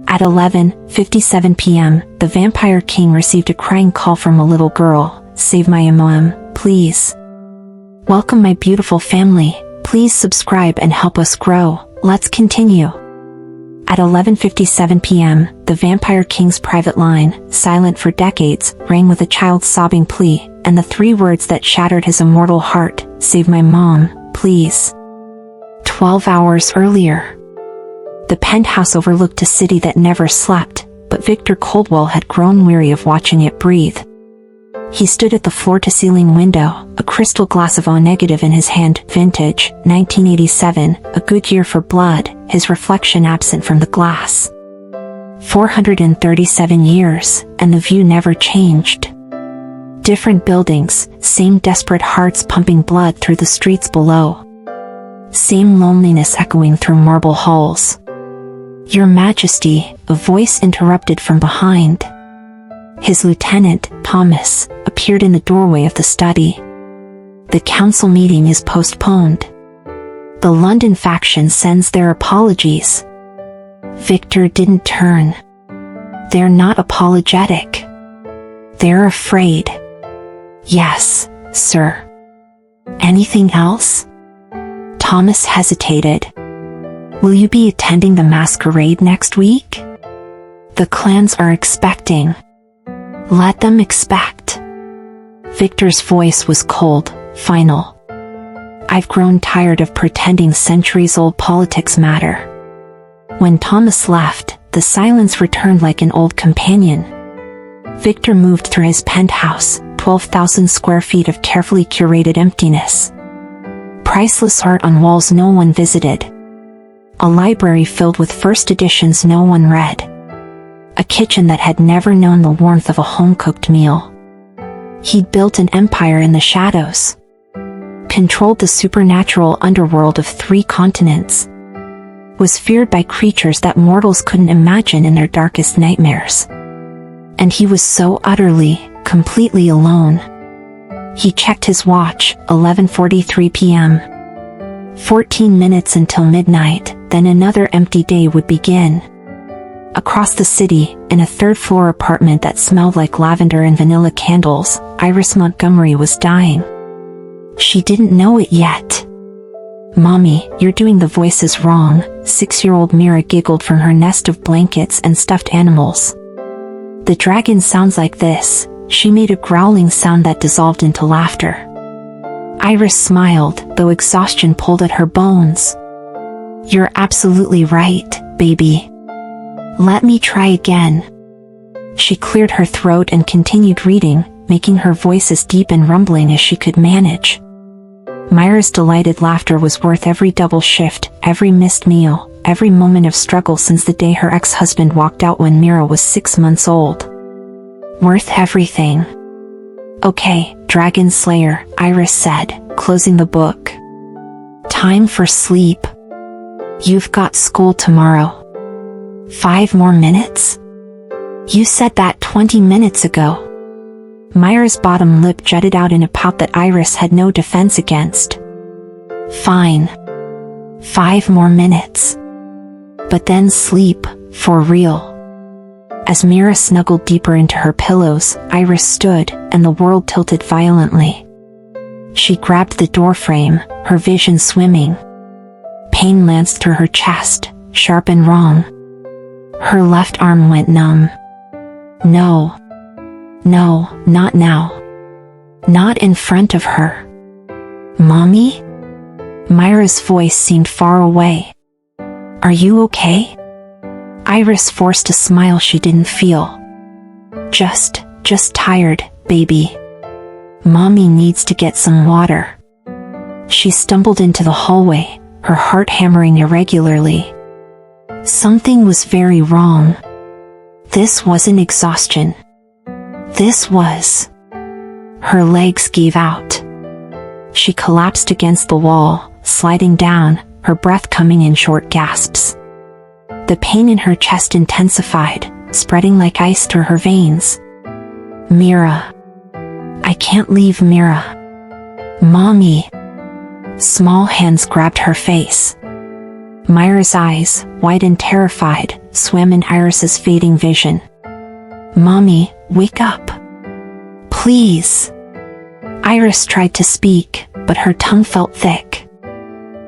At 11:57 p.m., the Vampire King received a crying call from a little girl. "Save my mom, please. Welcome my beautiful family. Please subscribe and help us grow. Let's continue." At 11:57 p.m., the Vampire King's private line, silent for decades, rang with a child's sobbing plea, and the three words that shattered his immortal heart: "Save my mom, please." 12 hours earlier, the penthouse overlooked a city that never slept, but Viktor Coldwell had grown weary of watching it breathe. He stood at the floor-to-ceiling window, a crystal glass of O-negative in his hand. Vintage, 1987, a good year for blood, his reflection absent from the glass. 437 years, and the view never changed. Different buildings, same desperate hearts pumping blood through the streets below. Same loneliness echoing through marble halls. "Your Majesty," a voice interrupted from behind. His lieutenant, Thomas, appeared in the doorway of the study. "The council meeting is postponed. The London faction sends their apologies." Viktor didn't turn. "They're not apologetic. They're afraid." "Yes, sir." "Anything else?" Thomas hesitated. "Will you be attending the masquerade next week? The clans are expecting." "Let them expect." Viktor's voice was cold, final. "I've grown tired of pretending centuries-old politics matter." When Thomas left, the silence returned like an old companion. Viktor moved through his penthouse, 12,000 square feet of carefully curated emptiness. Priceless art on walls no one visited. A library filled with first editions no one read. A kitchen that had never known the warmth of a home-cooked meal. He'd built an empire in the shadows. Controlled the supernatural underworld of 3 continents. Was feared by creatures that mortals couldn't imagine in their darkest nightmares. And he was so utterly, completely alone. He checked his watch, 11:43 p.m. 14 minutes until midnight, then another empty day would begin. Across the city, in a third-floor apartment that smelled like lavender and vanilla candles, Iris Montgomery was dying. She didn't know it yet. "Mommy, you're doing the voices wrong," 6-year-old Mira giggled from her nest of blankets and stuffed animals. "The dragon sounds like this." She made a growling sound that dissolved into laughter. Iris smiled, though exhaustion pulled at her bones. "You're absolutely right, baby. Let me try again." She cleared her throat and continued reading, making her voice as deep and rumbling as she could manage. Myra's delighted laughter was worth every double shift, every missed meal, every moment of struggle since the day her ex-husband walked out when Mira was 6 months old. Worth everything. "Okay, Dragon Slayer," Iris said, closing the book. "Time for sleep. You've got school tomorrow." 5 more minutes? "You said that 20 minutes ago." Myra's bottom lip jutted out in a pout that Iris had no defense against. "Fine. 5 more minutes. But then sleep, for real." As Mira snuggled deeper into her pillows, Iris stood, and the world tilted violently. She grabbed the doorframe, her vision swimming. Pain lanced through her chest, sharp and wrong. Her left arm went numb. No. No, not now. Not in front of her. "Mommy?" Myra's voice seemed far away. "Are you okay?" Iris forced a smile she didn't feel. Just tired, baby. Mommy needs to get some water." She stumbled into the hallway, her heart hammering irregularly. Something was very wrong. This wasn't exhaustion. This was... Her legs gave out. She collapsed against the wall, sliding down, her breath coming in short gasps. The pain in her chest intensified, spreading like ice through her veins. "Mira. I can't leave Mira. Mommy." Small hands grabbed her face. Myra's eyes, wide and terrified, swam in Iris's fading vision. "Mommy, wake up. Please." Iris tried to speak, but her tongue felt thick.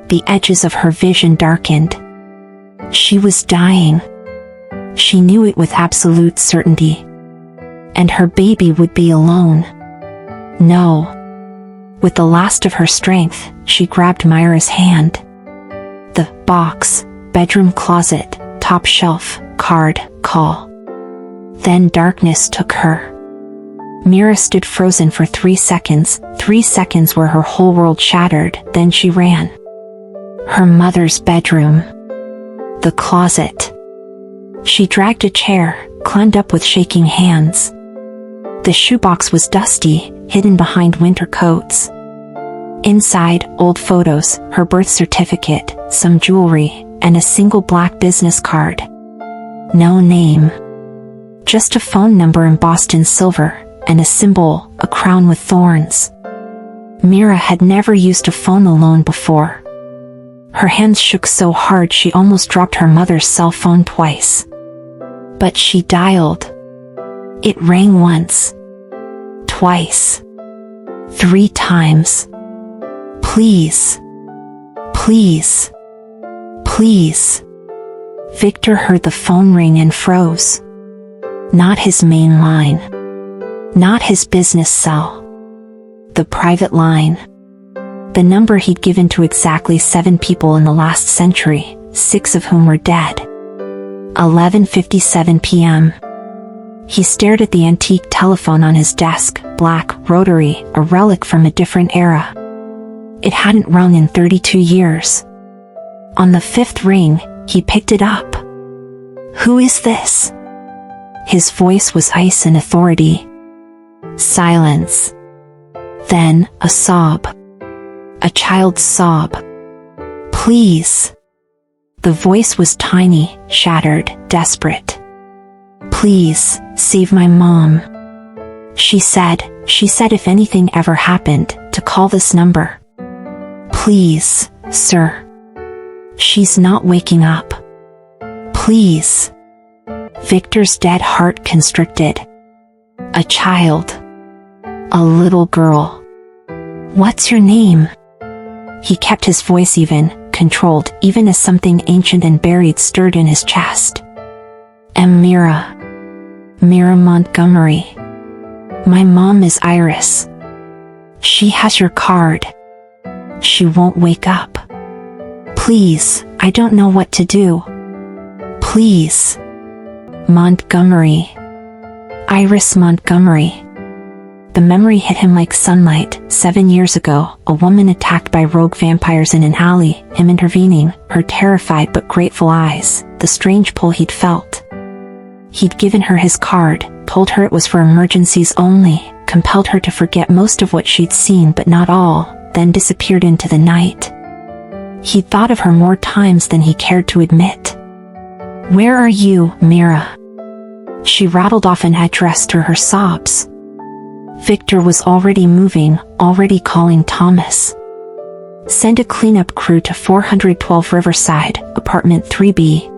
The edges of her vision darkened. She was dying. She knew it with absolute certainty. And her baby would be alone. No. With the last of her strength, she grabbed Myra's hand. The box, bedroom closet, top shelf, card, call. Then darkness took her. Myra stood frozen for 3 seconds where her whole world shattered, then she ran. Her mother's bedroom. The closet. She dragged a chair, climbed up with shaking hands. The shoebox was dusty, hidden behind winter coats. Inside, old photos, her birth certificate, some jewelry, and a single black business card. No name. Just a phone number embossed in silver, and a symbol, a crown with thorns. Myra had never used a phone alone before. Her hands shook so hard she almost dropped her mother's cell phone twice. But she dialed. It rang once. Twice. 3 times. Please. Please. Please. Viktor heard the phone ring and froze. Not his main line. Not his business cell. The private line. The number he'd given to exactly 7 people in the last century, 6 of whom were dead. 11:57 p.m. He stared at the antique telephone on his desk, black, rotary, a relic from a different era. It hadn't rung in 32 years. On the 5th ring, he picked it up. "Who is this?" His voice was ice and authority. Silence. Then, a sob. A child's sob. "Please." The voice was tiny, shattered, desperate. "Please, save my mom." She said if anything ever happened, to call this number. "Please, sir. She's not waking up. Please." Viktor's dead heart constricted. A child. A little girl. "What's your name?" He kept his voice even, controlled, even as something ancient and buried stirred in his chest. "Myra. Myra Montgomery. My mom is Iris. She has your card. She won't wake up. Please, I don't know what to do. Please." Montgomery. Iris Montgomery. The memory hit him like sunlight. 7 years ago, a woman attacked by rogue vampires in an alley, him intervening, her terrified but grateful eyes, the strange pull he'd felt. He'd given her his card, told her it was for emergencies only, compelled her to forget most of what she'd seen but not all, then disappeared into the night. He'd thought of her more times than he cared to admit. "Where are you, Myra?" She rattled off an address through her sobs. Viktor was already moving, already calling Thomas. "Send a cleanup crew to 412 Riverside, apartment 3B.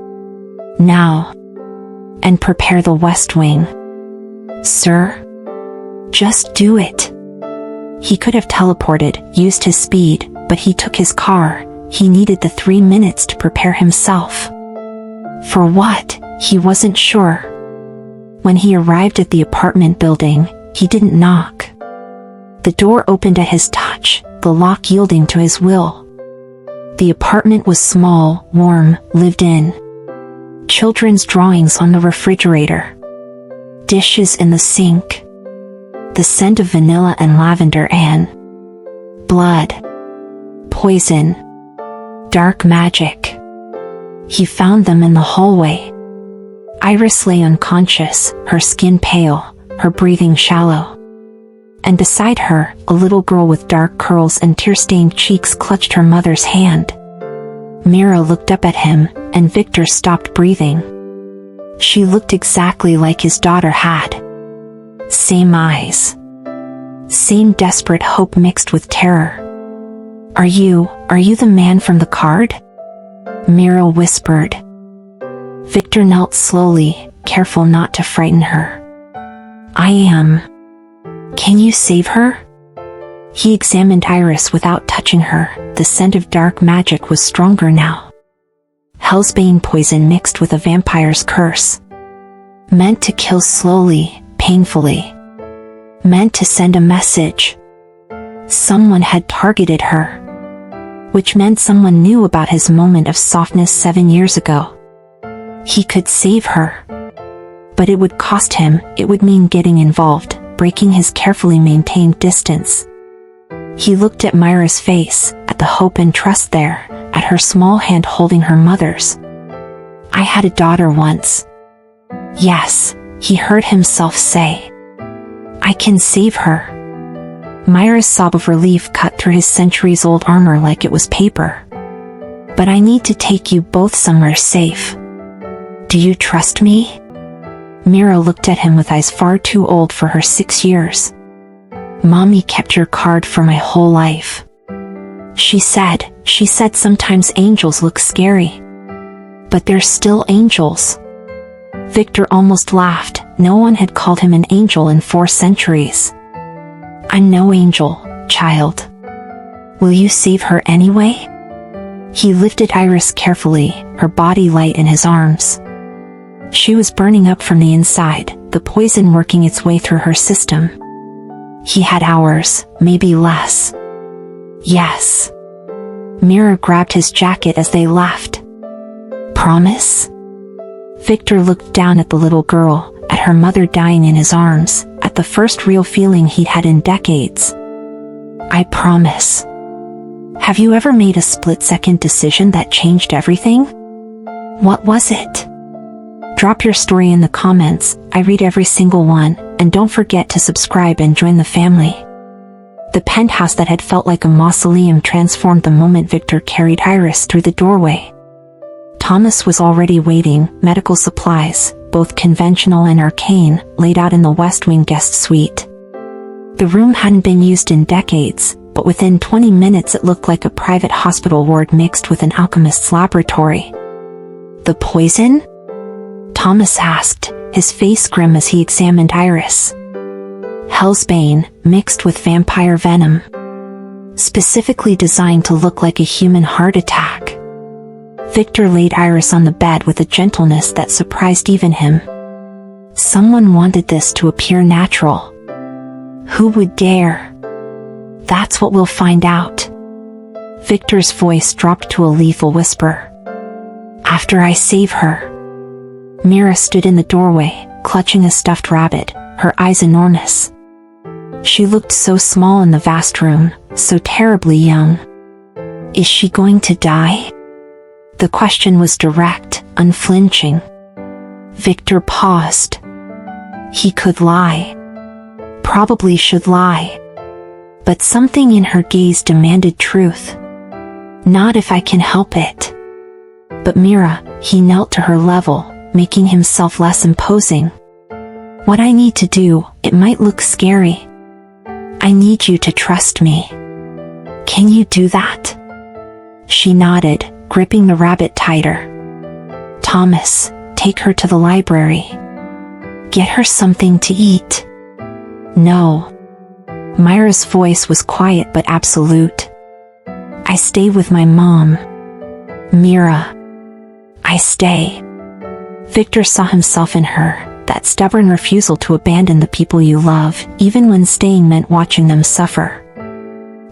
Now. And prepare the West Wing." "Sir?" "Just do it." He could have teleported, used his speed, but he took his car. He needed the 3 minutes to prepare himself. For what? He wasn't sure. When he arrived at the apartment building, he didn't knock. The door opened at his touch, the lock yielding to his will. The apartment was small, warm, lived in. Children's drawings on the refrigerator. Dishes in the sink. The scent of vanilla and lavender and blood. Poison. Dark magic. He found them in the hallway. Iris lay unconscious, her skin pale, her breathing shallow. And beside her, a little girl with dark curls and tear-stained cheeks clutched her mother's hand. Myra looked up at him, and Viktor stopped breathing. She looked exactly like his daughter had. Same eyes. Same desperate hope mixed with terror. Are you the man from the card?" Myra whispered. Viktor knelt slowly, careful not to frighten her. I am. Can you save her? He examined Iris without touching her. The scent of dark magic was stronger now. Hellsbane poison mixed with a vampire's curse. Meant to kill slowly, painfully. Meant to send a message. Someone had targeted her. Which meant someone knew about his moment of softness 7 years ago. He could save her. But it would cost him. It would mean getting involved, breaking his carefully maintained distance. He looked at Myra's face, at the hope and trust there, at her small hand holding her mother's. I had a daughter once. Yes, he heard himself say. I can save her. Myra's sob of relief cut through his centuries-old armor like it was paper. But I need to take you both somewhere safe. Do you trust me? Mira looked at him with eyes far too old for her 6 years. Mommy kept your card for my whole life. She said sometimes angels look scary. But they're still angels. Viktor almost laughed. No one had called him an angel in 4 centuries. I'm no angel, child. Will you save her anyway? He lifted Iris carefully, her body light in his arms. She was burning up from the inside, the poison working its way through her system. He had hours, maybe less. Yes. Mira grabbed his jacket as they laughed. Promise? Viktor looked down at the little girl, at her mother dying in his arms, at the first real feeling he'd had in decades. I promise. Have you ever made a split-second decision that changed everything? What was it? Drop your story in the comments. I read every single one, and don't forget to subscribe and join the family. The penthouse that had felt like a mausoleum transformed the moment Viktor carried Iris through the doorway. Thomas was already waiting, medical supplies, both conventional and arcane, laid out in the West Wing guest suite. The room hadn't been used in decades, but within 20 minutes it looked like a private hospital ward mixed with an alchemist's laboratory. The poison? Thomas asked, his face grim as he examined Iris. Hellsbane, mixed with vampire venom. Specifically designed to look like a human heart attack. Viktor laid Iris on the bed with a gentleness that surprised even him. Someone wanted this to appear natural. Who would dare? That's what we'll find out. Viktor's voice dropped to a lethal whisper. After I save her. Mira stood in the doorway, clutching a stuffed rabbit, her eyes enormous. She looked so small in the vast room, so terribly young. Is she going to die? The question was direct, unflinching. Viktor paused. He could lie. Probably should lie. But something in her gaze demanded truth. Not if I can help it. But Mira, he knelt to her level, making himself less imposing. What I need to do, it might look scary. I need you to trust me. Can you do that? She nodded, gripping the rabbit tighter. Thomas, take her to the library. Get her something to eat. No. Myra's voice was quiet but absolute. I stay with my mom. Mira. I stay. Viktor saw himself in her, that stubborn refusal to abandon the people you love, even when staying meant watching them suffer.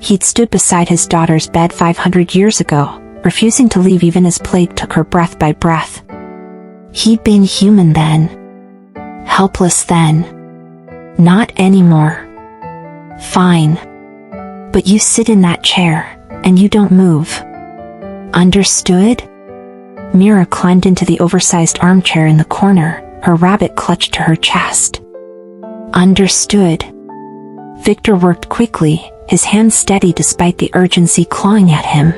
He'd stood beside his daughter's bed 500 years ago, refusing to leave even as plague took her breath by breath. He'd been human then. Helpless then. Not anymore. Fine. But you sit in that chair, and you don't move. Understood? Mira climbed into the oversized armchair in the corner, her rabbit clutched to her chest. Understood. Viktor worked quickly, his hands steady despite the urgency clawing at him.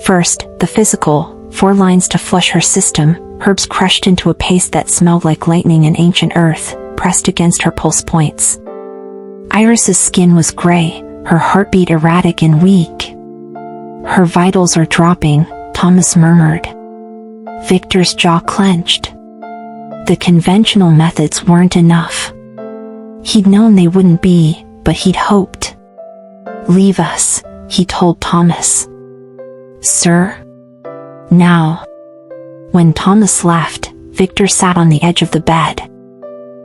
First, the physical, 4 lines to flush her system, herbs crushed into a paste that smelled like lightning and ancient earth, pressed against her pulse points. Iris's skin was gray, her heartbeat erratic and weak. Her vitals are dropping, Thomas murmured. Viktor's jaw clenched. The conventional methods weren't enough. He'd known they wouldn't be, but he'd hoped. "Leave us," he told Thomas. "Sir?" "Now." When Thomas left, Viktor sat on the edge of the bed.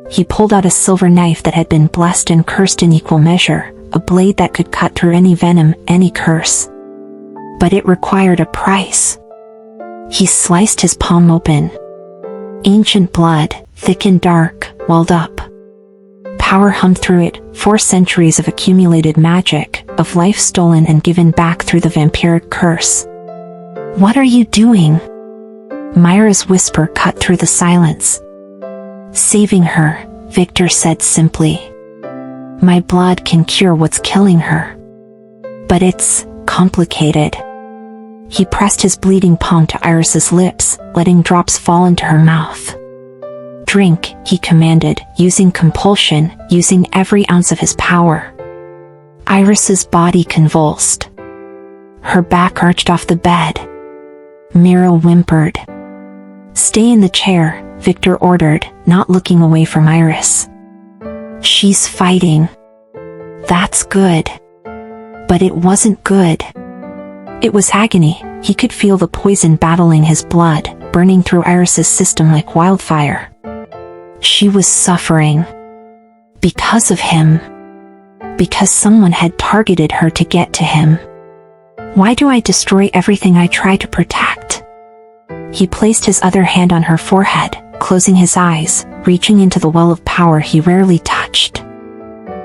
He pulled out a silver knife that had been blessed and cursed in equal measure, a blade that could cut through any venom, any curse. But it required a price. He sliced his palm open. Ancient blood, thick and dark, welled up. Power hummed through it, 4 centuries of accumulated magic, of life stolen and given back through the vampiric curse. "What are you doing?" Myra's whisper cut through the silence. "Saving her," Viktor said simply. "My blood can cure what's killing her. But it's complicated." He pressed his bleeding palm to Iris's lips, letting drops fall into her mouth. "Drink," he commanded, using compulsion, using every ounce of his power. Iris's body convulsed. Her back arched off the bed. Mira whimpered. "Stay in the chair," Viktor ordered, not looking away from Iris. "She's fighting." "That's good." But it wasn't good. It was agony. He could feel the poison battling his blood, burning through Iris's system like wildfire. She was suffering. Because of him. Because someone had targeted her to get to him. "Why do I destroy everything I try to protect?" He placed his other hand on her forehead, closing his eyes, reaching into the well of power he rarely touched.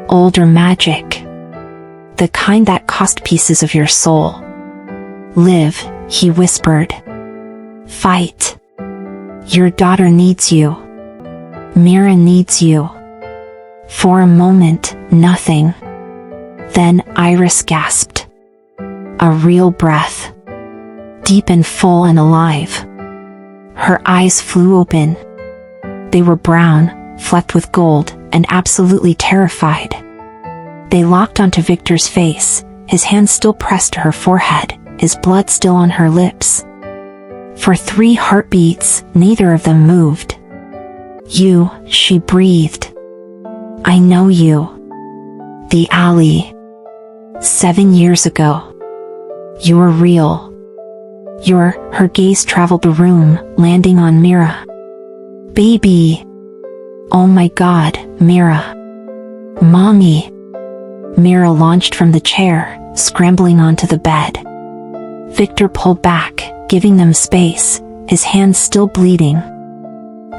Older magic. The kind that cost pieces of your soul. "Live," he whispered. "Fight. Your daughter needs you. Mira needs you." For a moment, nothing. Then Iris gasped. A real breath. Deep and full and alive. Her eyes flew open. They were brown, flecked with gold, and absolutely terrified. They locked onto Viktor's face, his hand still pressed to her forehead, his blood still on her lips. For 3 heartbeats, neither of them moved. "You," she breathed. "I know you. The alley. 7 years ago. You're real." Her gaze traveled the room, landing on Mira. "Baby." "Oh my God, Mira." "Mommy." Mira launched from the chair, scrambling onto the bed. Viktor pulled back, giving them space, his hands still bleeding.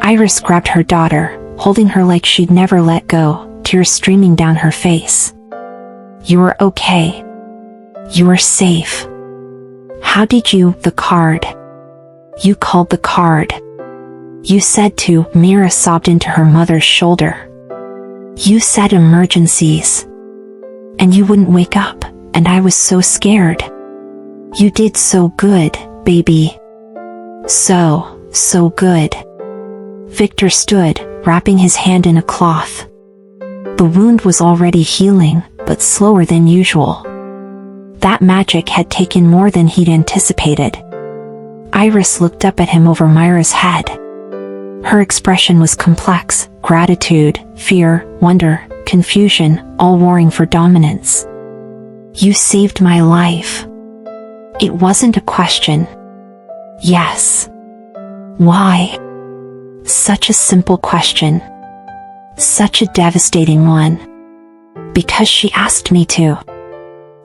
Iris grabbed her daughter, holding her like she'd never let go, tears streaming down her face. "You're okay. You're safe." "How did you?" "The card. You called the card. You said to." Mira sobbed into her mother's shoulder. "You said emergencies. And you wouldn't wake up, and I was so scared. You did so good, baby. So good." Viktor stood, wrapping his hand in a cloth. The wound was already healing, but slower than usual. That magic had taken more than he'd anticipated. Iris looked up at him over Myra's head. Her expression was complex, gratitude, fear, wonder, confusion, all warring for dominance. "You saved my life." It wasn't a question. Yes. Why? Such a simple question. Such a devastating one. "Because she asked me to."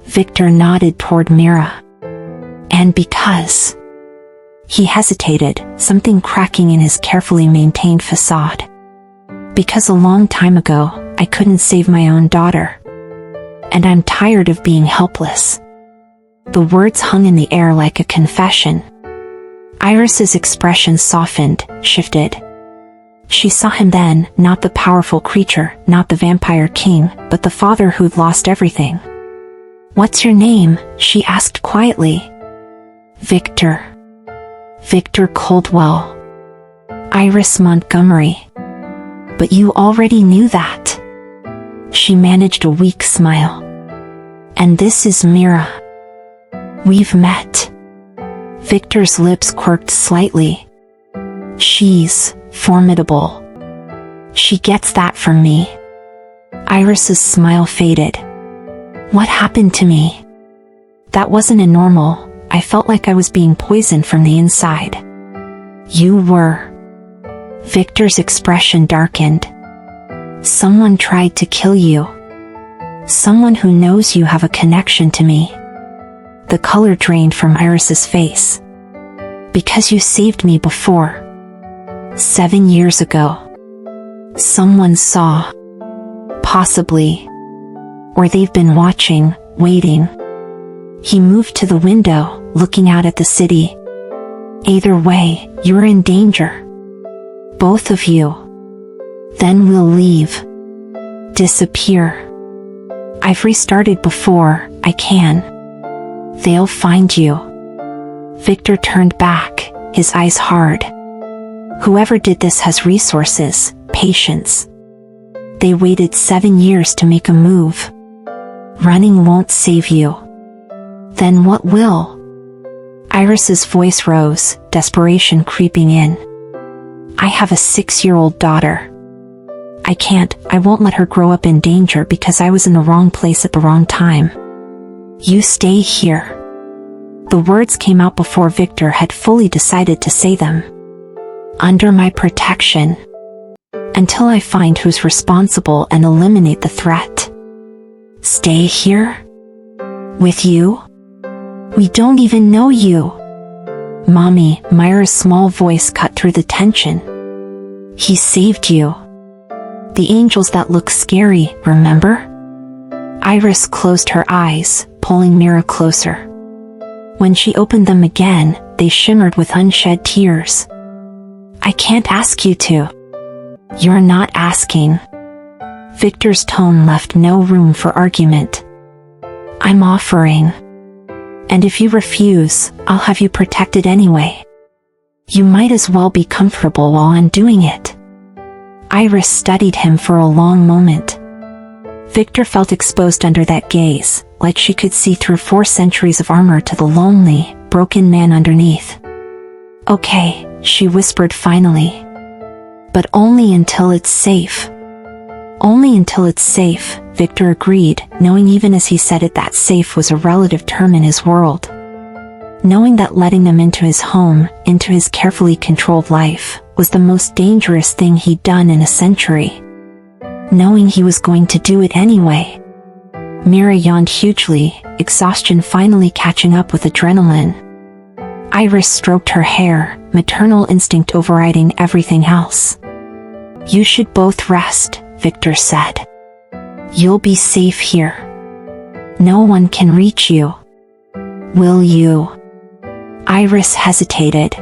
Viktor nodded toward Mira. "And because." He hesitated, something cracking in his carefully maintained facade. "Because a long time ago, I couldn't save my own daughter. And I'm tired of being helpless." The words hung in the air like a confession. Iris's expression softened, shifted. She saw him then, not the powerful creature, not the vampire king, but the father who'd lost everything. "What's your name?" she asked quietly. "Viktor. Viktor Coldwell. Iris Montgomery." "But you already knew that." She managed a weak smile. "And this is Mira. We've met." Viktor's lips quirked slightly. She's formidable. She gets that from me. Iris's smile faded. What happened to me? That wasn't a normal. I felt like I was being poisoned from the inside. You were. Viktor's expression darkened. Someone tried to kill you. Someone who knows you have a connection to me. The color drained from Iris's face. Because you saved me before. 7 years ago. Someone saw. Possibly. Or they've been watching, waiting. He moved to the window, looking out at the city. Either way, you're in danger. Both of you. Then we'll leave. Disappear. I've restarted before, I can. They'll find you. Viktor turned back, his eyes hard. Whoever did this has resources, patience. They waited 7 years to make a move. Running won't save you. Then what will? Iris's voice rose, desperation creeping in. I have a 6-year-old daughter. I won't let her grow up in danger because I was in the wrong place at the wrong time. You stay here. The words came out before Viktor had fully decided to say them. Under my protection. Until I find who's responsible and eliminate the threat. Stay here? With you? We don't even know you. Mommy, Myra's small voice cut through the tension. He saved you. The angels that look scary, remember? Iris closed her eyes, pulling Myra closer. When she opened them again, they shimmered with unshed tears. I can't ask you to. You're not asking. Viktor's tone left no room for argument. I'm offering. And if you refuse, I'll have you protected anyway. You might as well be comfortable while I'm doing it. Iris studied him for a long moment. Viktor felt exposed under that gaze, like she could see through 4 centuries of armor to the lonely, broken man underneath. Okay, she whispered finally. But only until it's safe. Only until it's safe, Viktor agreed, knowing even as he said it that safe was a relative term in his world. Knowing that letting them into his home, into his carefully controlled life, was the most dangerous thing he'd done in a century. Knowing he was going to do it anyway. Myra yawned hugely, exhaustion finally catching up with adrenaline. Iris stroked her hair, maternal instinct overriding everything else. You should both rest, Viktor said. You'll be safe here. No one can reach you. Will you? Iris hesitated.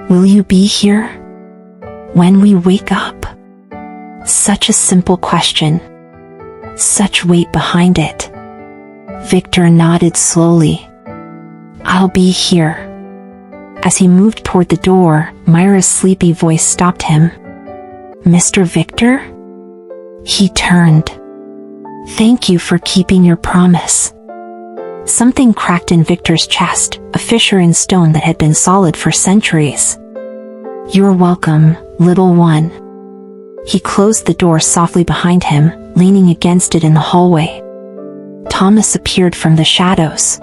Will you be here? When we wake up? Such a simple question. Such weight behind it. Viktor nodded slowly. I'll be here. As he moved toward the door, Myra's sleepy voice stopped him. Mr. Viktor? He turned. Thank you for keeping your promise. Something cracked in Viktor's chest, a fissure in stone that had been solid for centuries. You're welcome, little one. He closed the door softly behind him, leaning against it in the hallway. Thomas appeared from the shadows.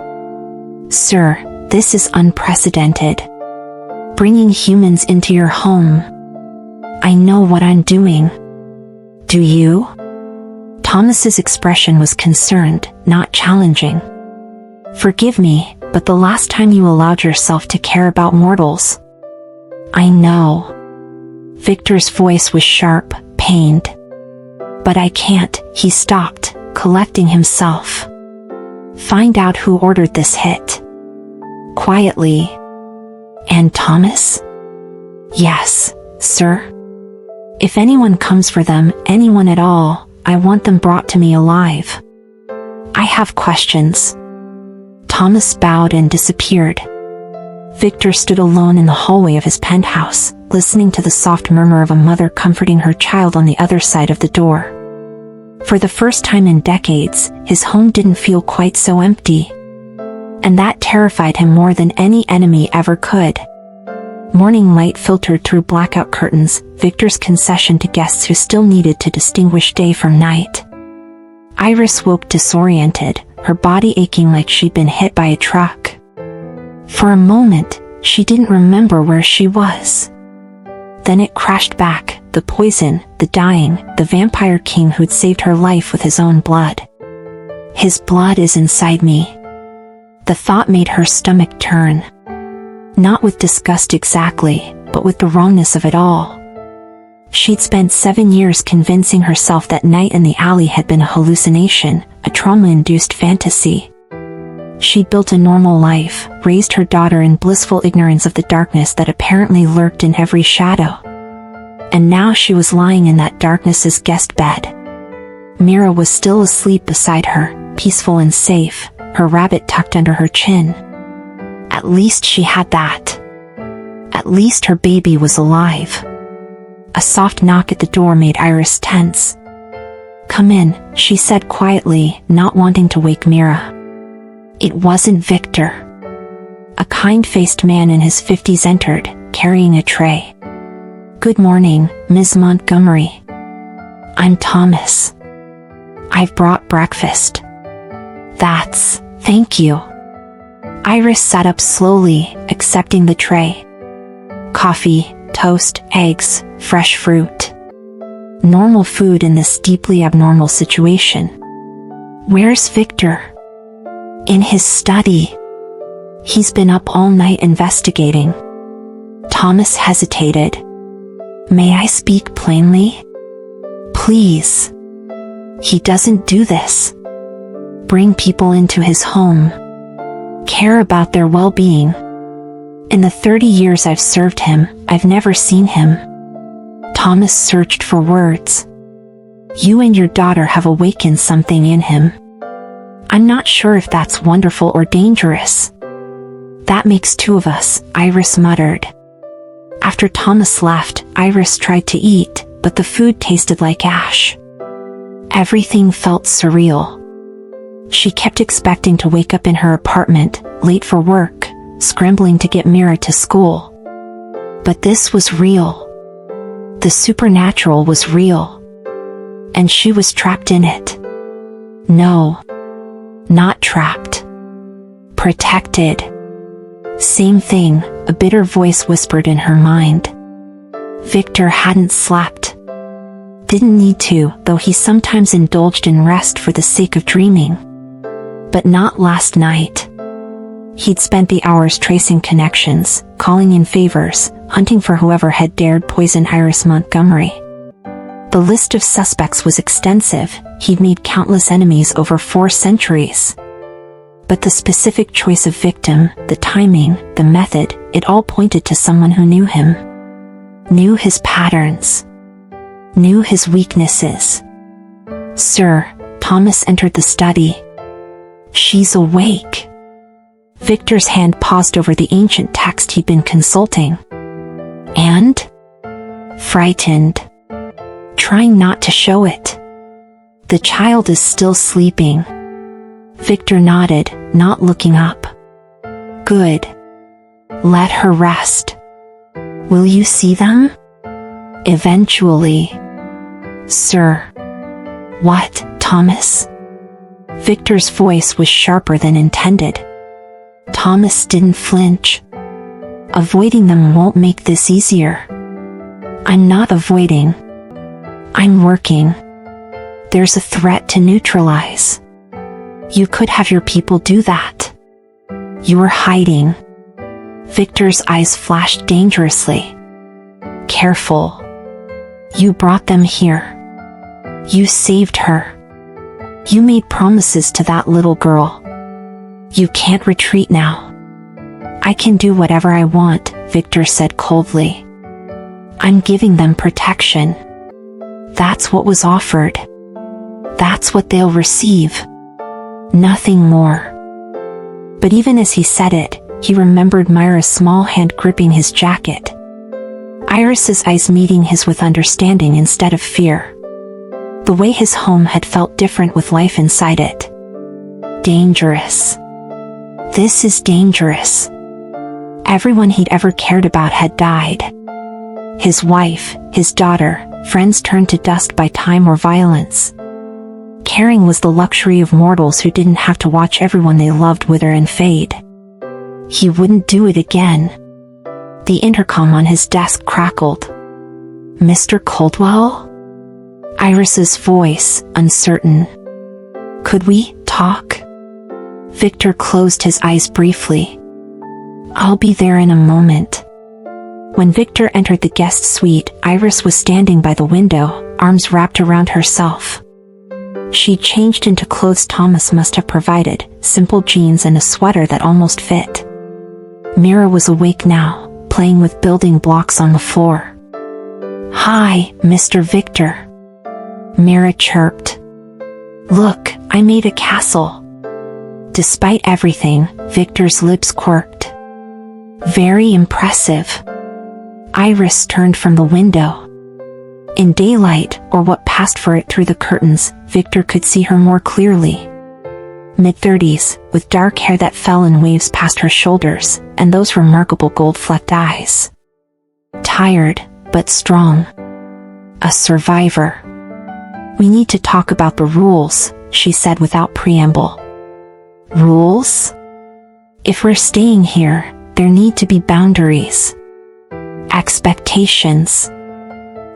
Sir, this is unprecedented. Bringing humans into your home. I know what I'm doing. Do you? Thomas's expression was concerned, not challenging. Forgive me, but the last time you allowed yourself to care about mortals. I know. Viktor's voice was sharp, pained. But I can't, he stopped, collecting himself. Find out who ordered this hit. Quietly. And Thomas? Yes, sir. If anyone comes for them, anyone at all, I want them brought to me alive. I have questions. Thomas bowed and disappeared. Viktor stood alone in the hallway of his penthouse, listening to the soft murmur of a mother comforting her child on the other side of the door. For the first time in decades, his home didn't feel quite so empty. And that terrified him more than any enemy ever could. Morning light filtered through blackout curtains, Viktor's concession to guests who still needed to distinguish day from night. Iris woke disoriented, her body aching like she'd been hit by a truck. For a moment, she didn't remember where she was. Then it crashed back, the poison, the dying, the vampire king who'd saved her life with his own blood. His blood is inside me. The thought made her stomach turn. Not with disgust exactly, but with the wrongness of it all. She'd spent 7 years convincing herself that night in the alley had been a hallucination, a trauma-induced fantasy. She'd built a normal life, raised her daughter in blissful ignorance of the darkness that apparently lurked in every shadow. And now she was lying in that darkness's guest bed. Mira was still asleep beside her, peaceful and safe, her rabbit tucked under her chin. At least she had that. At least her baby was alive. A soft knock at the door made Iris tense. "Come in," she said quietly, not wanting to wake Mira. It wasn't Viktor. A kind-faced man in his 50s entered, carrying a tray. "Good morning, Ms. Montgomery. I'm Thomas. I've brought breakfast." Thank you." Iris sat up slowly, accepting the tray. Coffee, toast, eggs, fresh fruit. Normal food in this deeply abnormal situation. "Where's Viktor?" "In his study. He's been up all night investigating." Thomas hesitated. "May I speak plainly?" "Please. He doesn't do this. Bring people into his home. Care about their well-being. In the 30 years I've served him, I've never seen him." Thomas searched for words. "You and your daughter have awakened something in him. I'm not sure if that's wonderful or dangerous." "That makes 2 of us," Iris muttered. After Thomas left, Iris tried to eat, but the food tasted like ash. Everything felt surreal. She kept expecting to wake up in her apartment, late for work, scrambling to get Mira to school. But this was real. The supernatural was real. And she was trapped in it. No. Not trapped. Protected. Same thing, a bitter voice whispered in her mind. Viktor hadn't slept. Didn't need to, though he sometimes indulged in rest for the sake of dreaming. But not last night. He'd spent the hours tracing connections, calling in favors, hunting for whoever had dared poison Iris Montgomery. The list of suspects was extensive. He'd made countless enemies over 4 centuries. But the specific choice of victim, the timing, the method, it all pointed to someone who knew him. Knew his patterns. Knew his weaknesses. "Sir," Thomas entered the study. "She's awake." Viktor's hand paused over the ancient text he'd been consulting. "And?" Frightened. Trying not to show it. "The child is still sleeping." Viktor nodded, not looking up. "Good. Let her rest. Will you see them?" "Eventually." "Sir." "What, Thomas?" Viktor's voice was sharper than intended. Thomas didn't flinch. "Avoiding them won't make this easier." "I'm not avoiding. I'm working. There's a threat to neutralize. You could have your people do that. You're hiding." Viktor's eyes flashed dangerously. "Careful. You brought them here. You saved her. You made promises to that little girl. You can't retreat now." "I can do whatever I want," Viktor said coldly. "I'm giving them protection. That's what was offered. That's what they'll receive. Nothing more." But even as he said it, he remembered Myra's small hand gripping his jacket. Iris's eyes meeting his with understanding instead of fear. The way his home had felt different with life inside it. Dangerous. This is dangerous. Everyone he'd ever cared about had died. His wife, his daughter, friends turned to dust by time or violence. Caring was the luxury of mortals who didn't have to watch everyone they loved wither and fade. He wouldn't do it again. The intercom on his desk crackled. "Mr. Coldwell?" Iris's voice, uncertain. "Could we talk?" Viktor closed his eyes briefly. "I'll be there in a moment." When Viktor entered the guest suite, Iris was standing by the window, arms wrapped around herself. She changed into clothes Thomas must have provided, simple jeans and a sweater that almost fit. Mira was awake now, playing with building blocks on the floor. "Hi, Mr. Viktor," Mira chirped. "Look, I made a castle." Despite everything, Viktor's lips quirked. "Very impressive." Iris turned from the window. In daylight, or what passed for it through the curtains, Viktor could see her more clearly. Mid-30s, with dark hair that fell in waves past her shoulders, and those remarkable gold-flecked eyes. Tired, but strong. A survivor. "We need to talk about the rules," she said without preamble. "Rules? If we're staying here, there need to be boundaries. Expectations."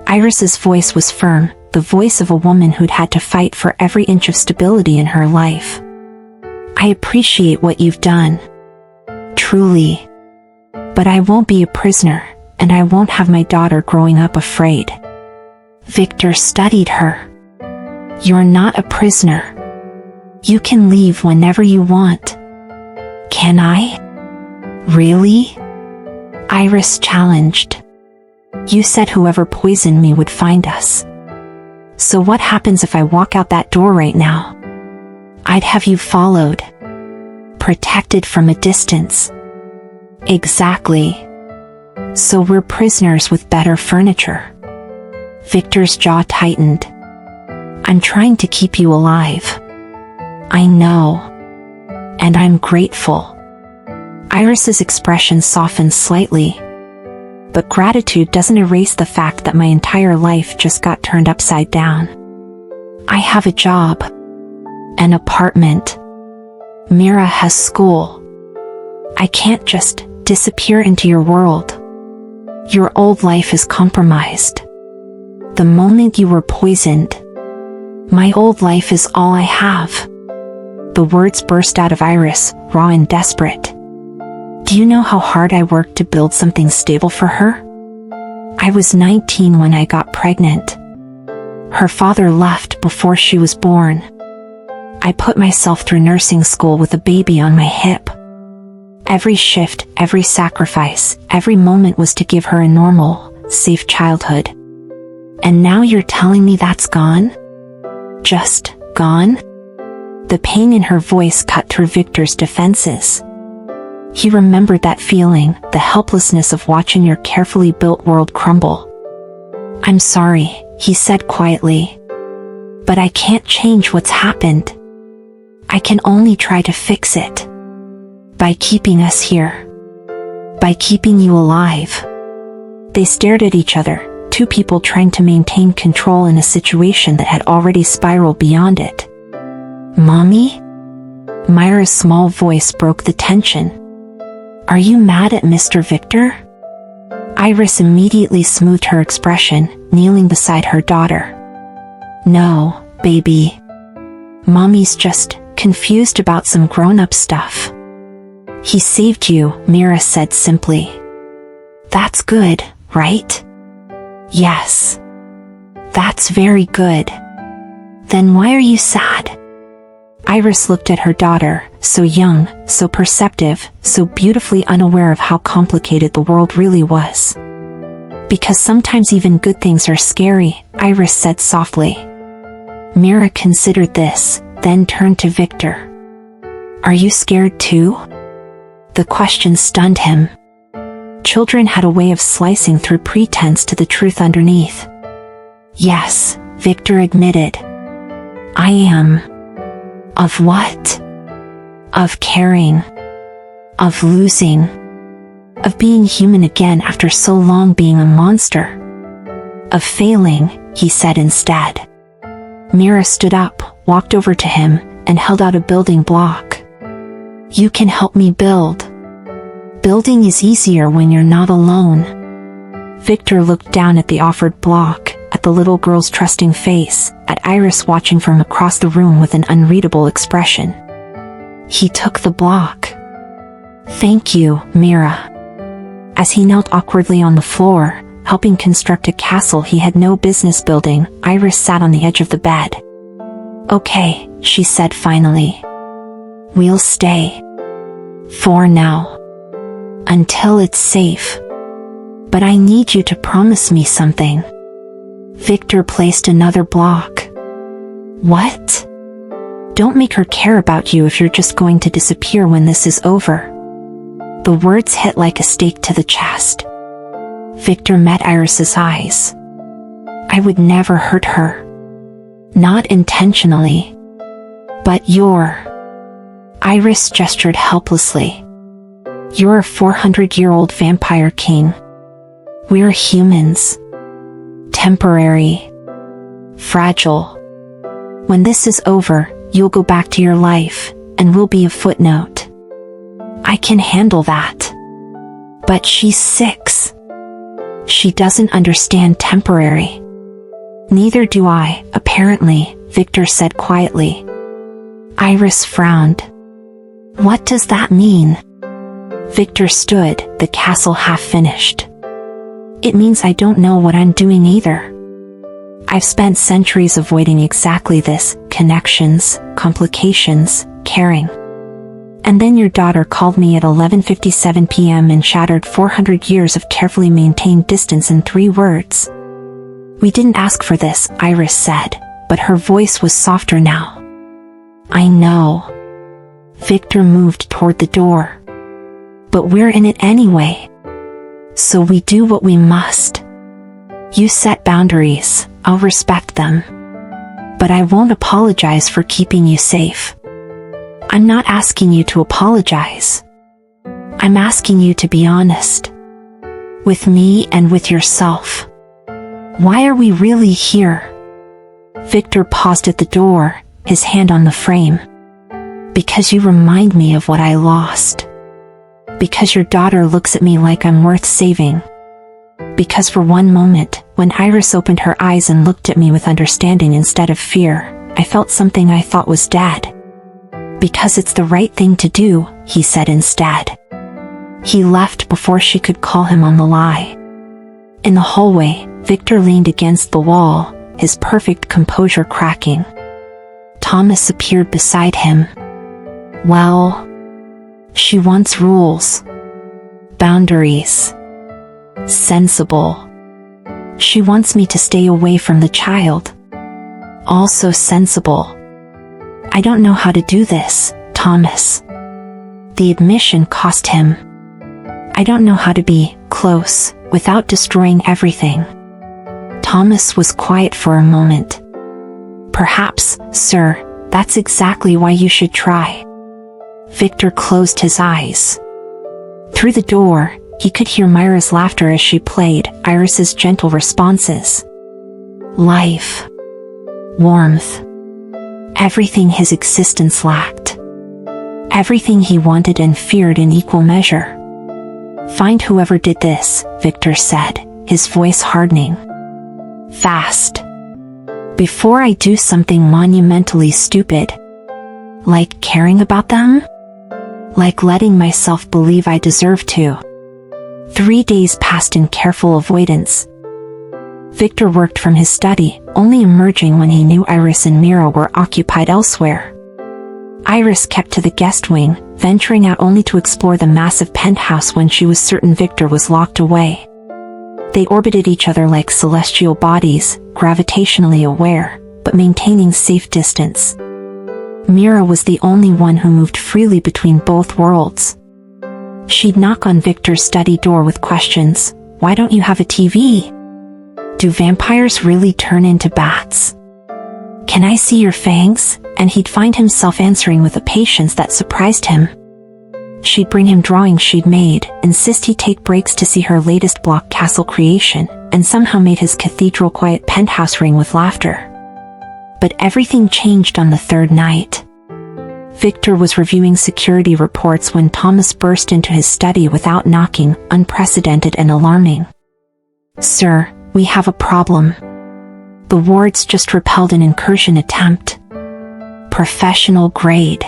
Iris's voice was firm, the voice of a woman who'd had to fight for every inch of stability in her life. "I appreciate what you've done. Truly. But I won't be a prisoner, and I won't have my daughter growing up afraid." Viktor studied her. "You're not a prisoner. You can leave whenever you want." "Can I? Really?" Iris challenged. "You said whoever poisoned me would find us. So what happens if I walk out that door right now? I'd have you followed. Protected from a distance." "Exactly. So we're prisoners with better furniture." Viktor's jaw tightened. "I'm trying to keep you alive." "I know. And I'm grateful." Iris's expression softened slightly. "But gratitude doesn't erase the fact that my entire life just got turned upside down. I have a job. An apartment. Mira has school. I can't just disappear into your world. Your old life is compromised. The moment you were poisoned, my old life is all I have." The words burst out of Iris, raw and desperate. "Do you know how hard I worked to build something stable for her? I was 19 when I got pregnant. Her father left before she was born. I put myself through nursing school with a baby on my hip. Every shift, every sacrifice, every moment was to give her a normal, safe childhood. And now you're telling me that's gone? Just gone?" The pain in her voice cut through Viktor's defenses. He remembered that feeling, the helplessness of watching your carefully built world crumble. "I'm sorry," he said quietly. "But I can't change what's happened. I can only try to fix it. By keeping us here. By keeping you alive." They stared at each other, two people trying to maintain control in a situation that had already spiraled beyond it. "Mommy?" Myra's small voice broke the tension. "Are you mad at Mr. Viktor?" Iris immediately smoothed her expression, kneeling beside her daughter. "No, baby. Mommy's just confused about some grown-up stuff." "He saved you," Mira said simply. "That's good, right?" "Yes. That's very good. Then why are you sad?" Iris looked at her daughter, so young, so perceptive, so beautifully unaware of how complicated the world really was. "Because sometimes even good things are scary," Iris said softly. Mira considered this, then turned to Viktor. "Are you scared too?" The question stunned him. Children had a way of slicing through pretense to the truth underneath. "Yes," Viktor admitted. "I am." "Of what?" "Of caring. Of losing. Of being human again after so long being a monster. Of failing, he said instead. Mira stood up, walked over to him, and held out a building block. You can help me build. Building is easier when you're not alone. Viktor looked down at the offered block, at the little girl's trusting face, at Iris watching from across the room with an unreadable expression. He took the block. Thank you, Mira. As he knelt awkwardly on the floor, helping construct a castle he had no business building, Iris sat on the edge of the bed. Okay, she said finally. We'll stay. For now. Until it's safe. But I need you to promise me something. Viktor placed another block. What? Don't make her care about you if you're just going to disappear when this is over. The words hit like a stake to the chest. Viktor met Iris's eyes. I would never hurt her. Not intentionally. But you're... Iris gestured helplessly. You're a 400-year-old vampire king. We're humans. Temporary. Fragile. When this is over, you'll go back to your life, and we'll be a footnote. I can handle that. But she's 6. She doesn't understand temporary. Neither do I, apparently, Viktor said quietly. Iris frowned. What does that mean? Viktor stood, the castle half finished. It means I don't know what I'm doing either. I've spent centuries avoiding exactly this, connections, complications, caring. And then your daughter called me at 11:57 p.m. and shattered 400 years of carefully maintained distance in 3 words. We didn't ask for this, Iris said, but her voice was softer now. I know. Viktor moved toward the door. But we're in it anyway. So we do what we must. You set boundaries, I'll respect them. But I won't apologize for keeping you safe. I'm not asking you to apologize. I'm asking you to be honest. With me and with yourself. Why are we really here? Viktor paused at the door, his hand on the frame. Because you remind me of what I lost. Because your daughter looks at me like I'm worth saving. Because for one moment, when Iris opened her eyes and looked at me with understanding instead of fear, I felt something I thought was dead. Because it's the right thing to do, he said instead. He left before she could call him on the lie. In the hallway, Viktor leaned against the wall, his perfect composure cracking. Thomas appeared beside him. Well, she wants rules. Boundaries. Sensible. She wants me to stay away from the child. Also sensible. I don't know how to do this, Thomas. The admission cost him. I don't know how to be close without destroying everything. Thomas was quiet for a moment. Perhaps, sir, that's exactly why you should try. Viktor closed his eyes. Through the door, he could hear Myra's laughter as she played, Iris's gentle responses. Life. Warmth. Everything his existence lacked. Everything he wanted and feared in equal measure. Find whoever did this, Viktor said, his voice hardening. Fast. Before I do something monumentally stupid. Like caring about them? Like letting myself believe I deserve to. 3 days passed in careful avoidance. Viktor worked from his study, only emerging when he knew Iris and Mira were occupied elsewhere. Iris kept to the guest wing, venturing out only to explore the massive penthouse when she was certain Viktor was locked away. They orbited each other like celestial bodies, gravitationally aware, but maintaining safe distance. Mira was the only one who moved freely between both worlds. She'd knock on Viktor's study door with questions. Why don't you have a TV? Do vampires really turn into bats? Can I see your fangs? And he'd find himself answering with a patience that surprised him. She'd bring him drawings she'd made, insist he take breaks to see her latest block castle creation, and somehow made his cathedral quiet penthouse ring with laughter. But everything changed on the third night. Viktor was reviewing security reports when Thomas burst into his study without knocking, unprecedented and alarming. "Sir, we have a problem. The wards just repelled an incursion attempt. Professional grade.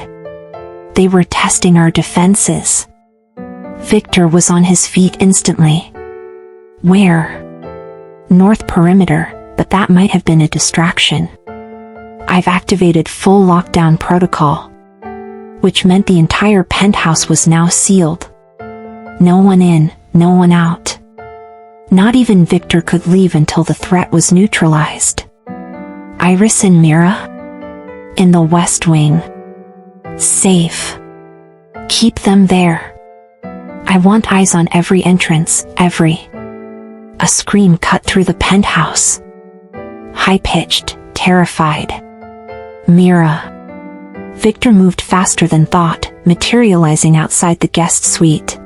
They were testing our defenses." Viktor was on his feet instantly. "Where?" "North perimeter, but that might have been a distraction. I've activated full lockdown protocol." Which meant the entire penthouse was now sealed. No one in, no one out. Not even Viktor could leave until the threat was neutralized. Iris and Mira? In the West Wing. Safe. Keep them there. I want eyes on every entrance, every. A scream cut through the penthouse. High-pitched, terrified. Mira. Viktor moved faster than thought, materializing outside the guest suite.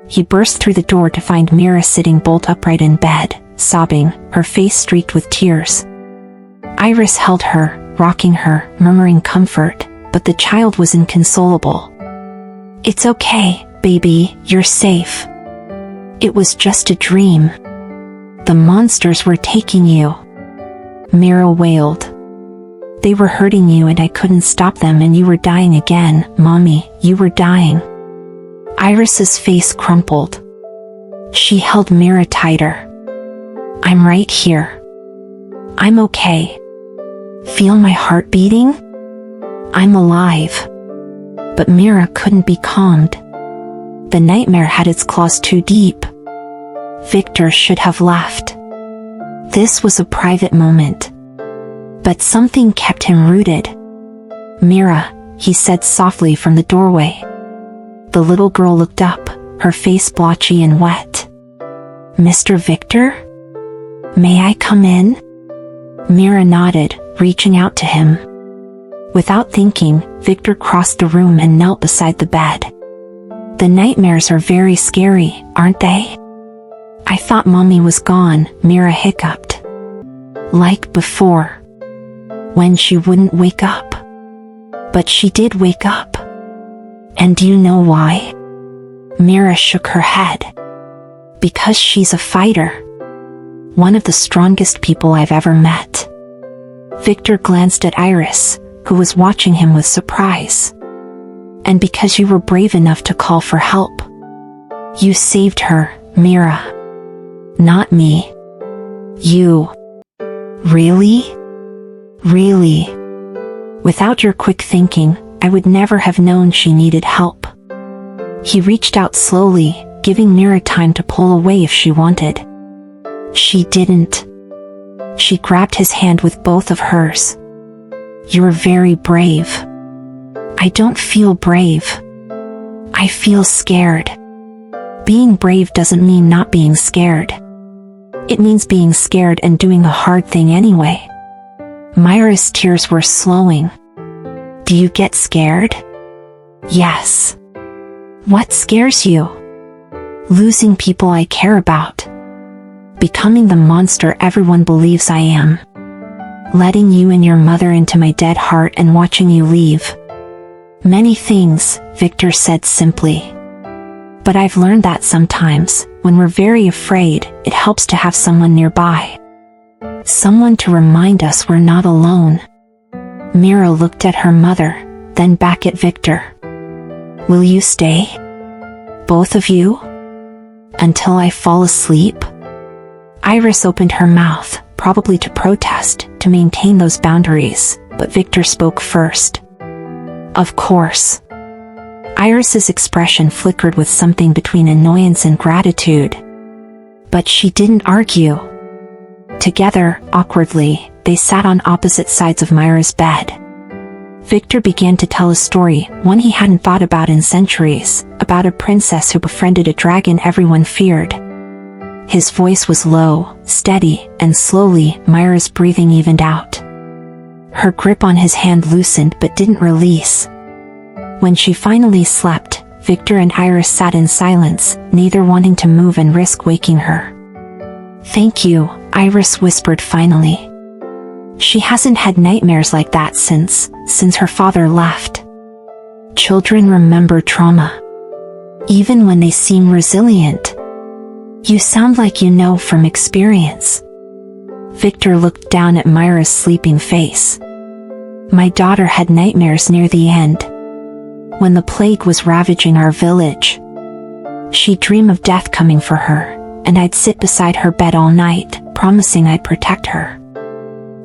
He burst through the door to find Mira sitting bolt upright in bed, sobbing, her face streaked with tears. Iris held her, rocking her, murmuring comfort, but the child was inconsolable. "It's okay, baby, you're safe. It was just a dream. The monsters were taking you." Mira wailed. "They were hurting you and I couldn't stop them, and you were dying again, Mommy, you were dying." Iris's face crumpled. She held Mira tighter. "I'm right here. I'm okay. Feel my heart beating? I'm alive." But Mira couldn't be calmed. The nightmare had its claws too deep. Viktor should have left. This was a private moment. But something kept him rooted. "Mira," he said softly from the doorway. The little girl looked up, her face blotchy and wet. "Mr. Viktor? May I come in?" Mira nodded, reaching out to him. Without thinking, Viktor crossed the room and knelt beside the bed. "The nightmares are very scary, aren't they?" "I thought Mommy was gone," Mira hiccuped. "Like before. When she wouldn't wake up. But she did wake up. And do you know why?" Mira shook her head. "Because she's a fighter. One of the strongest people I've ever met." Viktor glanced at Iris, who was watching him with surprise. "And because you were brave enough to call for help. You saved her, Mira. Not me. You." "Really? Really? Without your quick thinking, I would never have known she needed help." He reached out slowly, giving Mira time to pull away if she wanted. She didn't. She grabbed his hand with both of hers. "You're very brave." "I don't feel brave. I feel scared." Being brave doesn't mean not being scared. It means being scared and doing a hard thing anyway. Mira's tears were slowing. "Do you get scared?" "Yes." "What scares you?" "Losing people I care about. Becoming the monster everyone believes I am. Letting you and your mother into my dead heart and watching you leave." "Many things," Viktor said simply. "But I've learned that sometimes, when we're very afraid, it helps to have someone nearby. Someone to remind us we're not alone." Mira looked at her mother, then back at Viktor. "Will you stay? Both of you? Until I fall asleep?" Iris opened her mouth, probably to protest, to maintain those boundaries, but Viktor spoke first. "Of course." Iris's expression flickered with something between annoyance and gratitude. But she didn't argue. Together, awkwardly, they sat on opposite sides of Mira's bed. Viktor began to tell a story, one he hadn't thought about in centuries, about a princess who befriended a dragon everyone feared. His voice was low, steady, and slowly, Mira's breathing evened out. Her grip on his hand loosened but didn't release. When she finally slept, Viktor and Iris sat in silence, neither wanting to move and risk waking her. "Thank you," Iris whispered finally. She hasn't had nightmares like that since her father left. Children remember trauma, even when they seem resilient. You sound like you know from experience. Viktor looked down at Myra's sleeping face. My daughter had nightmares near the end, when the plague was ravaging our village. She'd dream of death coming for her, and I'd sit beside her bed all night, promising I'd protect her.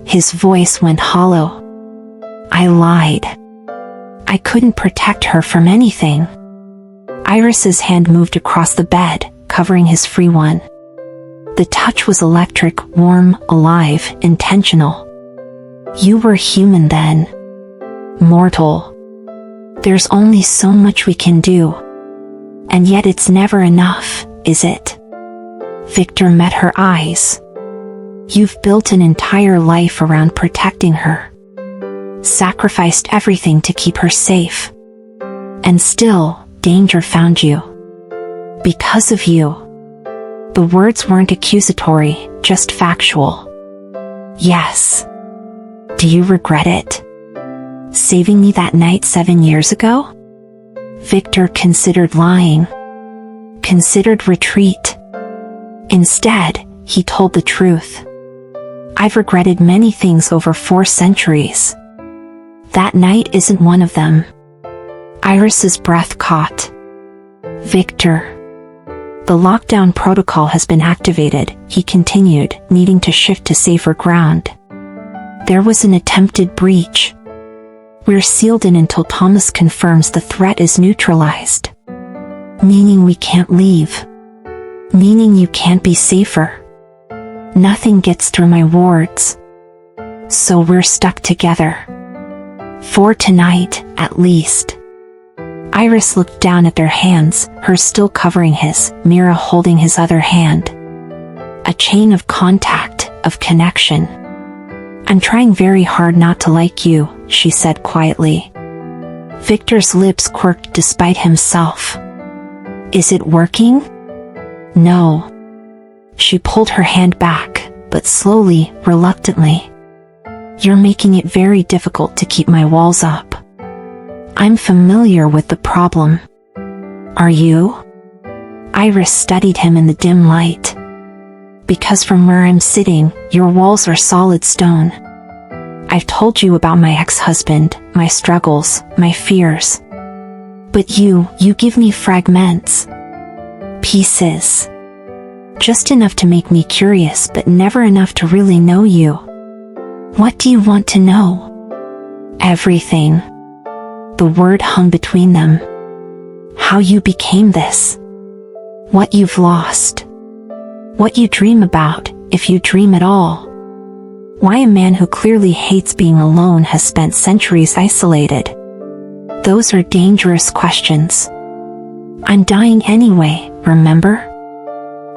His voice went hollow. I lied. I couldn't protect her from anything. Iris's hand moved across the bed, covering his free one. The touch was electric, warm, alive, intentional. You were human then. Mortal. There's only so much we can do. And yet it's never enough, is it? Viktor met her eyes. You've built an entire life around protecting her. Sacrificed everything to keep her safe. And still, danger found you. Because of you. The words weren't accusatory, just factual. Yes. Do you regret it? Saving me that night 7 years ago? Viktor considered lying. Considered retreat. Instead, he told the truth. I've regretted many things over 4 centuries. That night isn't one of them. Iris's breath caught. Viktor. The lockdown protocol has been activated, he continued, needing to shift to safer ground. There was an attempted breach. We're sealed in until Thomas confirms the threat is neutralized. Meaning we can't leave. Meaning you can't be safer. Nothing gets through my wards. So we're stuck together. For tonight, at least. Iris looked down at their hands, hers still covering his, Mira holding his other hand. A chain of contact, of connection. I'm trying very hard not to like you, she said quietly. Viktor's lips quirked despite himself. Is it working? No. She pulled her hand back, but slowly, reluctantly. You're making it very difficult to keep my walls up. I'm familiar with the problem. Are you? Iris studied him in the dim light. Because from where I'm sitting, your walls are solid stone. I've told you about my ex-husband, my struggles, my fears. But you give me fragments. Pieces. Just enough to make me curious, but never enough to really know you. What do you want to know? Everything. The word hung between them. How you became this. What you've lost. What you dream about, if you dream at all. Why a man who clearly hates being alone has spent centuries isolated. Those are dangerous questions. I'm dying anyway, remember?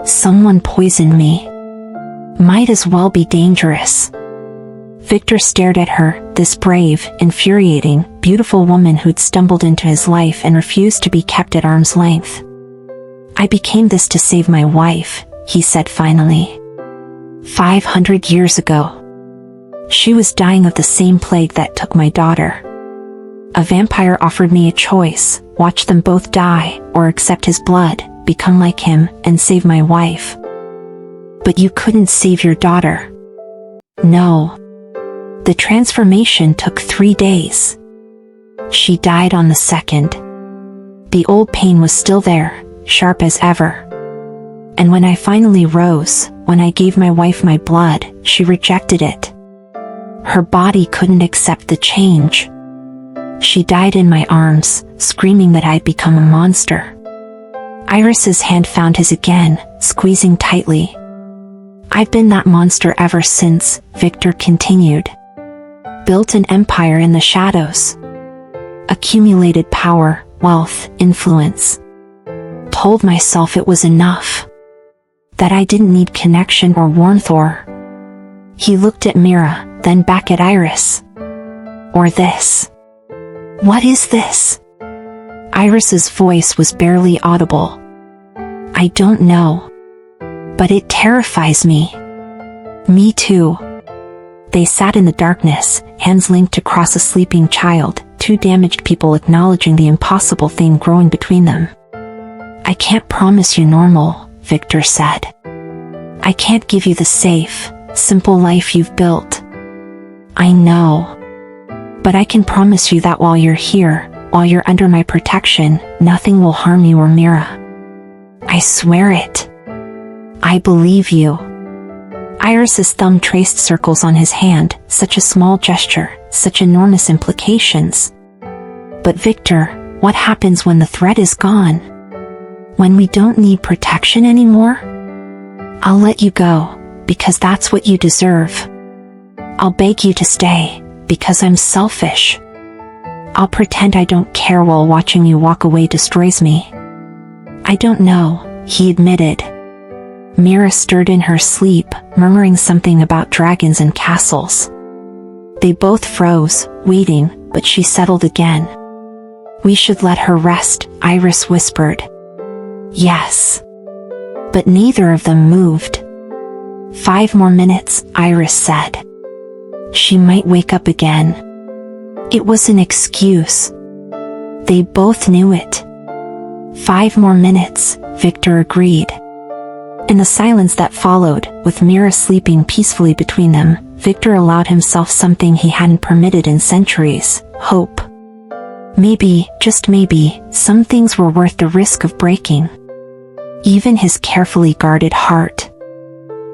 Someone poisoned me. Might as well be dangerous. Viktor stared at her, this brave, infuriating, beautiful woman who'd stumbled into his life and refused to be kept at arm's length. I became this to save my wife, he said finally. 500 years ago. She was dying of the same plague that took my daughter. A vampire offered me a choice, watch them both die, or accept his blood, become like him, and save my wife. But you couldn't save your daughter. No. The transformation took 3 days. She died on the 2nd. The old pain was still there, sharp as ever. And when I finally rose, when I gave my wife my blood, she rejected it. Her body couldn't accept the change. She died in my arms, screaming that I'd become a monster. Iris's hand found his again, squeezing tightly. I've been that monster ever since, Viktor continued. Built an empire in the shadows. Accumulated power, wealth, influence. Told myself it was enough. That I didn't need connection or warmth or... He looked at Mira, then back at Iris. Or this. What is this? Iris's voice was barely audible. I don't know. But it terrifies me. Me too. They sat in the darkness, hands linked across a sleeping child, two damaged people acknowledging the impossible thing growing between them. I can't promise you normal, Viktor said. I can't give you the safe, simple life you've built. I know. But I can promise you that while you're here, while you're under my protection, nothing will harm you or Mira. I swear it. I believe you. Iris's thumb traced circles on his hand, such a small gesture, such enormous implications. But Viktor, what happens when the threat is gone? When we don't need protection anymore? I'll let you go, because that's what you deserve. I'll beg you to stay, because I'm selfish. I'll pretend I don't care while watching you walk away destroys me. I don't know, he admitted. Mira stirred in her sleep, murmuring something about dragons and castles. They both froze, waiting, but she settled again. We should let her rest, Iris whispered. Yes. But neither of them moved. 5 more minutes, Iris said. She might wake up again. It was an excuse. They both knew it. 5 more minutes, Viktor agreed. In the silence that followed, with Mira sleeping peacefully between them, Viktor allowed himself something he hadn't permitted in centuries: hope. Maybe, just maybe, some things were worth the risk of breaking. Even his carefully guarded heart.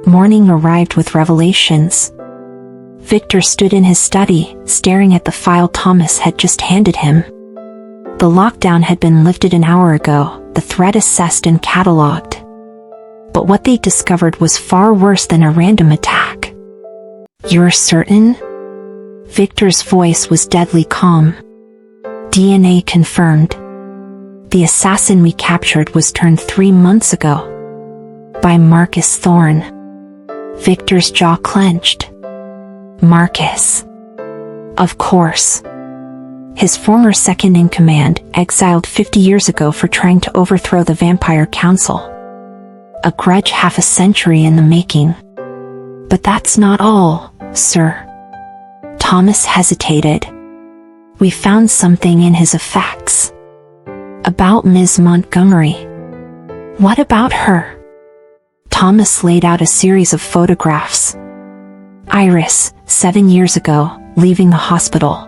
Morning arrived with revelations. Viktor stood in his study, staring at the file Thomas had just handed him. The lockdown had been lifted an hour ago, the threat assessed and catalogued. But what they discovered was far worse than a random attack. You're certain? Viktor's voice was deadly calm. DNA confirmed. The assassin we captured was turned 3 months ago. By Marcus Thorne. Viktor's jaw clenched. Marcus. Of course. His former second-in-command, exiled 50 years ago for trying to overthrow the Vampire Council. A grudge half a century in the making. But that's not all, sir. Thomas hesitated. We found something in his effects. About Ms. Montgomery. What about her? Thomas laid out a series of photographs. Iris, 7 years ago, leaving the hospital.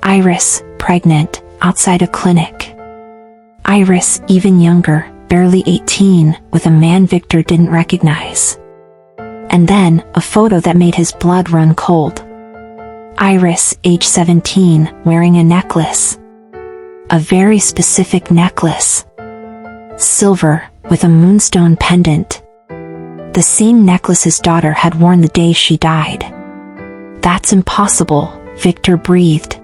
Iris, pregnant, outside a clinic. Iris, even younger, barely 18, with a man Viktor didn't recognize. And then, a photo that made his blood run cold. Iris, age 17, wearing a necklace. A very specific necklace. Silver, with a moonstone pendant. The same necklace his daughter had worn the day she died. That's impossible, Viktor breathed.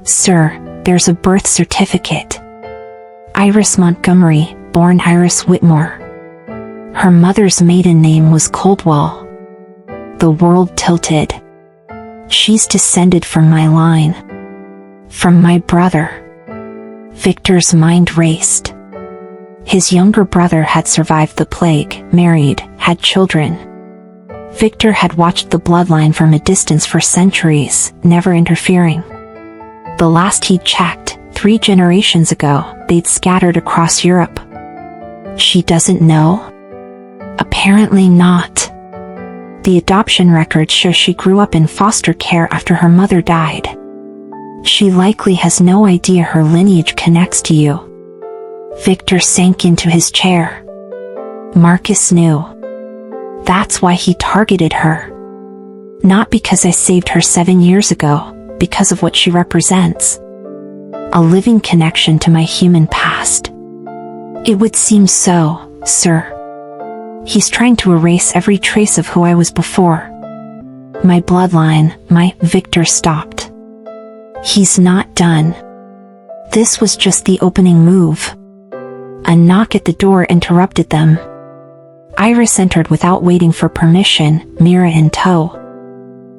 Sir, there's a birth certificate. Iris Montgomery, born Iris Whitmore. Her mother's maiden name was Coldwell. The world tilted. She's descended from my line. From my brother. Viktor's mind raced. His younger brother had survived the plague, married, had children. Viktor had watched the bloodline from a distance for centuries, never interfering. The last he'd checked, 3 generations ago, they'd scattered across Europe. She doesn't know? Apparently not. The adoption records show she grew up in foster care after her mother died. She likely has no idea her lineage connects to you. Viktor sank into his chair. Marcus knew. That's why he targeted her. Not because I saved her 7 years ago, because of what she represents. A living connection to my human past. It would seem so, sir. He's trying to erase every trace of who I was before. My bloodline, Viktor stopped. He's not done. This was just the opening move. A knock at the door interrupted them. Iris entered without waiting for permission, Mira in tow.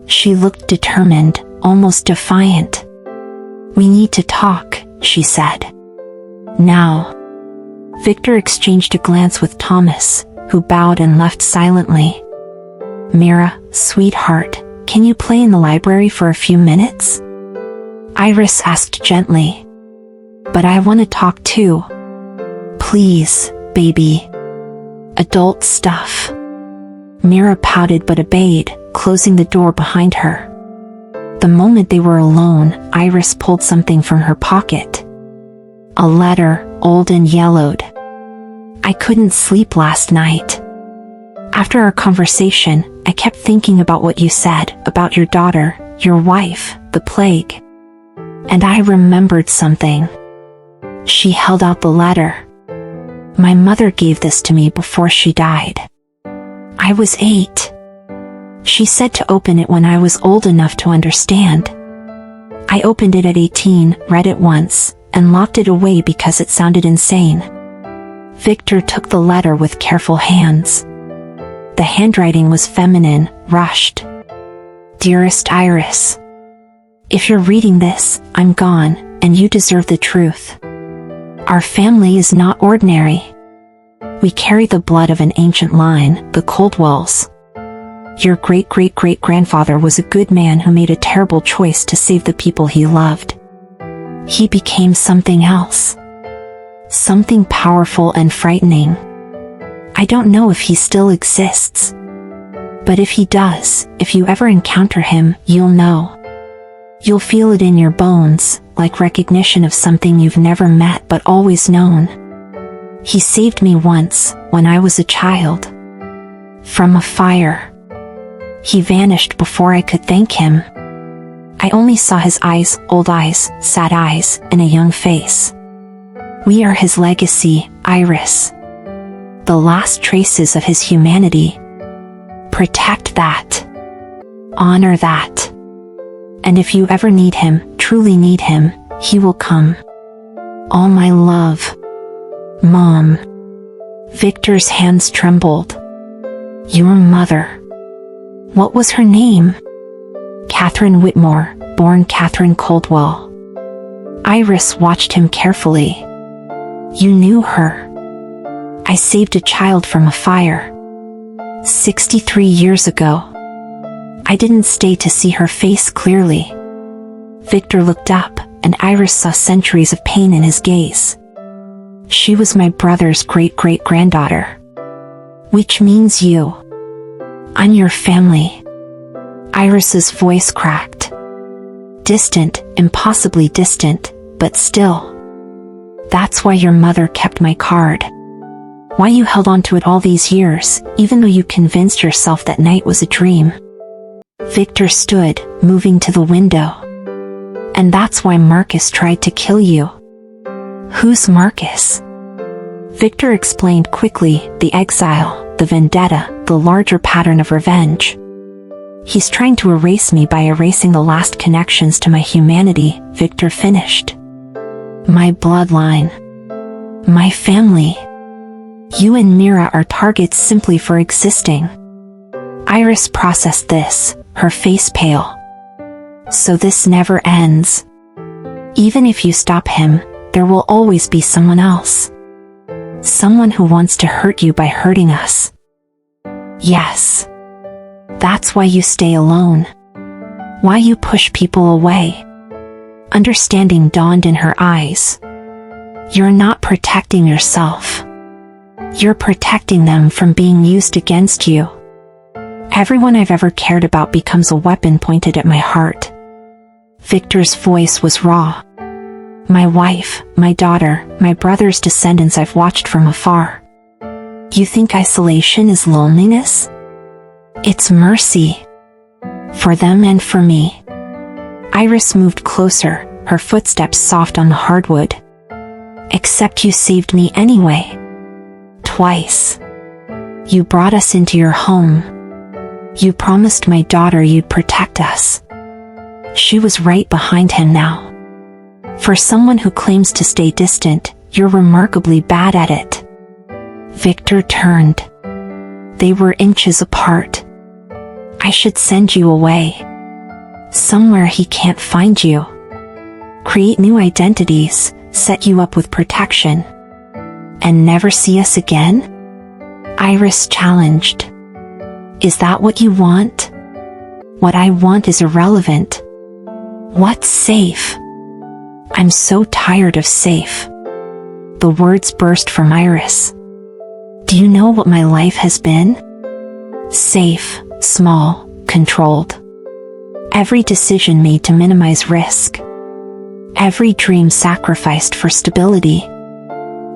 She looked determined, almost defiant. We need to talk, she said. Now. Viktor exchanged a glance with Thomas, who bowed and left silently. Mira, sweetheart, can you play in the library for a few minutes? Iris asked gently. But I want to talk too. Please, baby. Adult stuff. Mira pouted but obeyed, closing the door behind her. The moment they were alone, Iris pulled something from her pocket. A letter, old and yellowed. I couldn't sleep last night. After our conversation, I kept thinking about what you said, about your daughter, your wife, the plague. And I remembered something. She held out the letter. My mother gave this to me before she died. I was 8. She said to open it when I was old enough to understand. I opened it at 18, read it once, and locked it away because it sounded insane. Viktor took the letter with careful hands. The handwriting was feminine, rushed. Dearest Iris. If you're reading this, I'm gone, and you deserve the truth. Our family is not ordinary. We carry the blood of an ancient line, the Coldwells. Your great-great-great-grandfather was a good man who made a terrible choice to save the people he loved. He became something else. Something powerful and frightening. I don't know if he still exists. But if he does, if you ever encounter him, you'll know. You'll feel it in your bones, like recognition of something you've never met but always known. He saved me once, when I was a child. From a fire. He vanished before I could thank him. I only saw his eyes, old eyes, sad eyes, and a young face. We are his legacy, Iris. The last traces of his humanity. Protect that. Honor that. And if you ever need him, truly need him, he will come. All my love. Mom. Viktor's hands trembled. Your mother. What was her name? Catherine Whitmore, born Catherine Coldwell. Iris watched him carefully. You knew her. I saved a child from a fire. 63 years ago. I didn't stay to see her face clearly. Viktor looked up, and Iris saw centuries of pain in his gaze. She was my brother's great-great-granddaughter. Which means you. I'm your family. Iris's voice cracked. Distant, impossibly distant, but still. That's why your mother kept my card. Why you held on to it all these years, even though you convinced yourself that night was a dream. Viktor stood, moving to the window. And that's why Marcus tried to kill you. Who's Marcus? Viktor explained quickly, the exile, the vendetta, the larger pattern of revenge. He's trying to erase me by erasing the last connections to my humanity, Viktor finished. My bloodline. My family. You and Mira are targets simply for existing. Iris processed this, her face pale. So this never ends. Even if you stop him, there will always be someone else. Someone who wants to hurt you by hurting us. Yes. That's why you stay alone. Why you push people away. Understanding dawned in her eyes. You're not protecting yourself. You're protecting them from being used against you. Everyone I've ever cared about becomes a weapon pointed at my heart. Viktor's voice was raw. My wife, my daughter, my brother's descendants I've watched from afar. You think isolation is loneliness? It's mercy. For them and for me. Iris moved closer, her footsteps soft on the hardwood. Except you saved me anyway. Twice. You brought us into your home. You promised my daughter you'd protect us. She was right behind him now. For someone who claims to stay distant, you're remarkably bad at it. Viktor turned. They were inches apart. I should send you away. Somewhere he can't find you. Create new identities, set you up with protection, and never see us again? Iris challenged. Is that what you want? What I want is irrelevant. What's safe? I'm so tired of safe. The words burst from Iris. Do you know what my life has been? Safe, small, controlled. Every decision made to minimize risk. Every dream sacrificed for stability.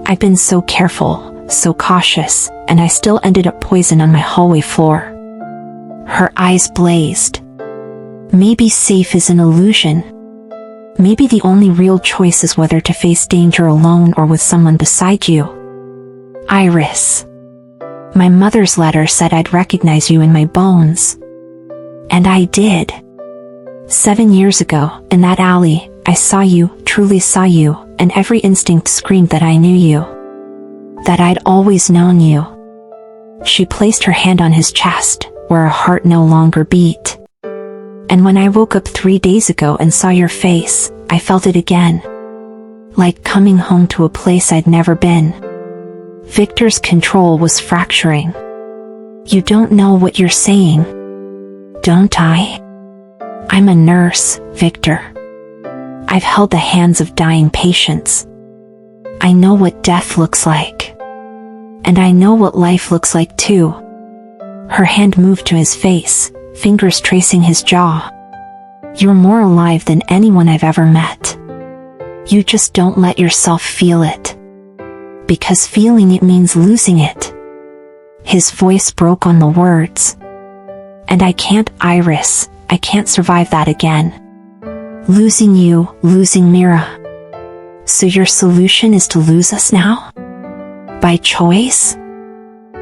I've been so careful, so cautious, and I still ended up poisoned on my hallway floor. Her eyes blazed. Maybe safe is an illusion. Maybe the only real choice is whether to face danger alone or with someone beside you. Iris. My mother's letter said I'd recognize you in my bones. And I did. 7 years ago, in that alley, I saw you, truly saw you, and every instinct screamed that I knew you. That I'd always known you. She placed her hand on his chest, where her heart no longer beat. And when I woke up 3 days ago and saw your face, I felt it again. Like coming home to a place I'd never been. Viktor's control was fracturing. You don't know what you're saying. Don't I? I'm a nurse, Viktor. I've held the hands of dying patients. I know what death looks like. And I know what life looks like too. Her hand moved to his face, fingers tracing his jaw. You're more alive than anyone I've ever met. You just don't let yourself feel it. Because feeling it means losing it. His voice broke on the words. And I can't, Iris, I can't survive that again. Losing you, losing Mira. So your solution is to lose us now? By choice?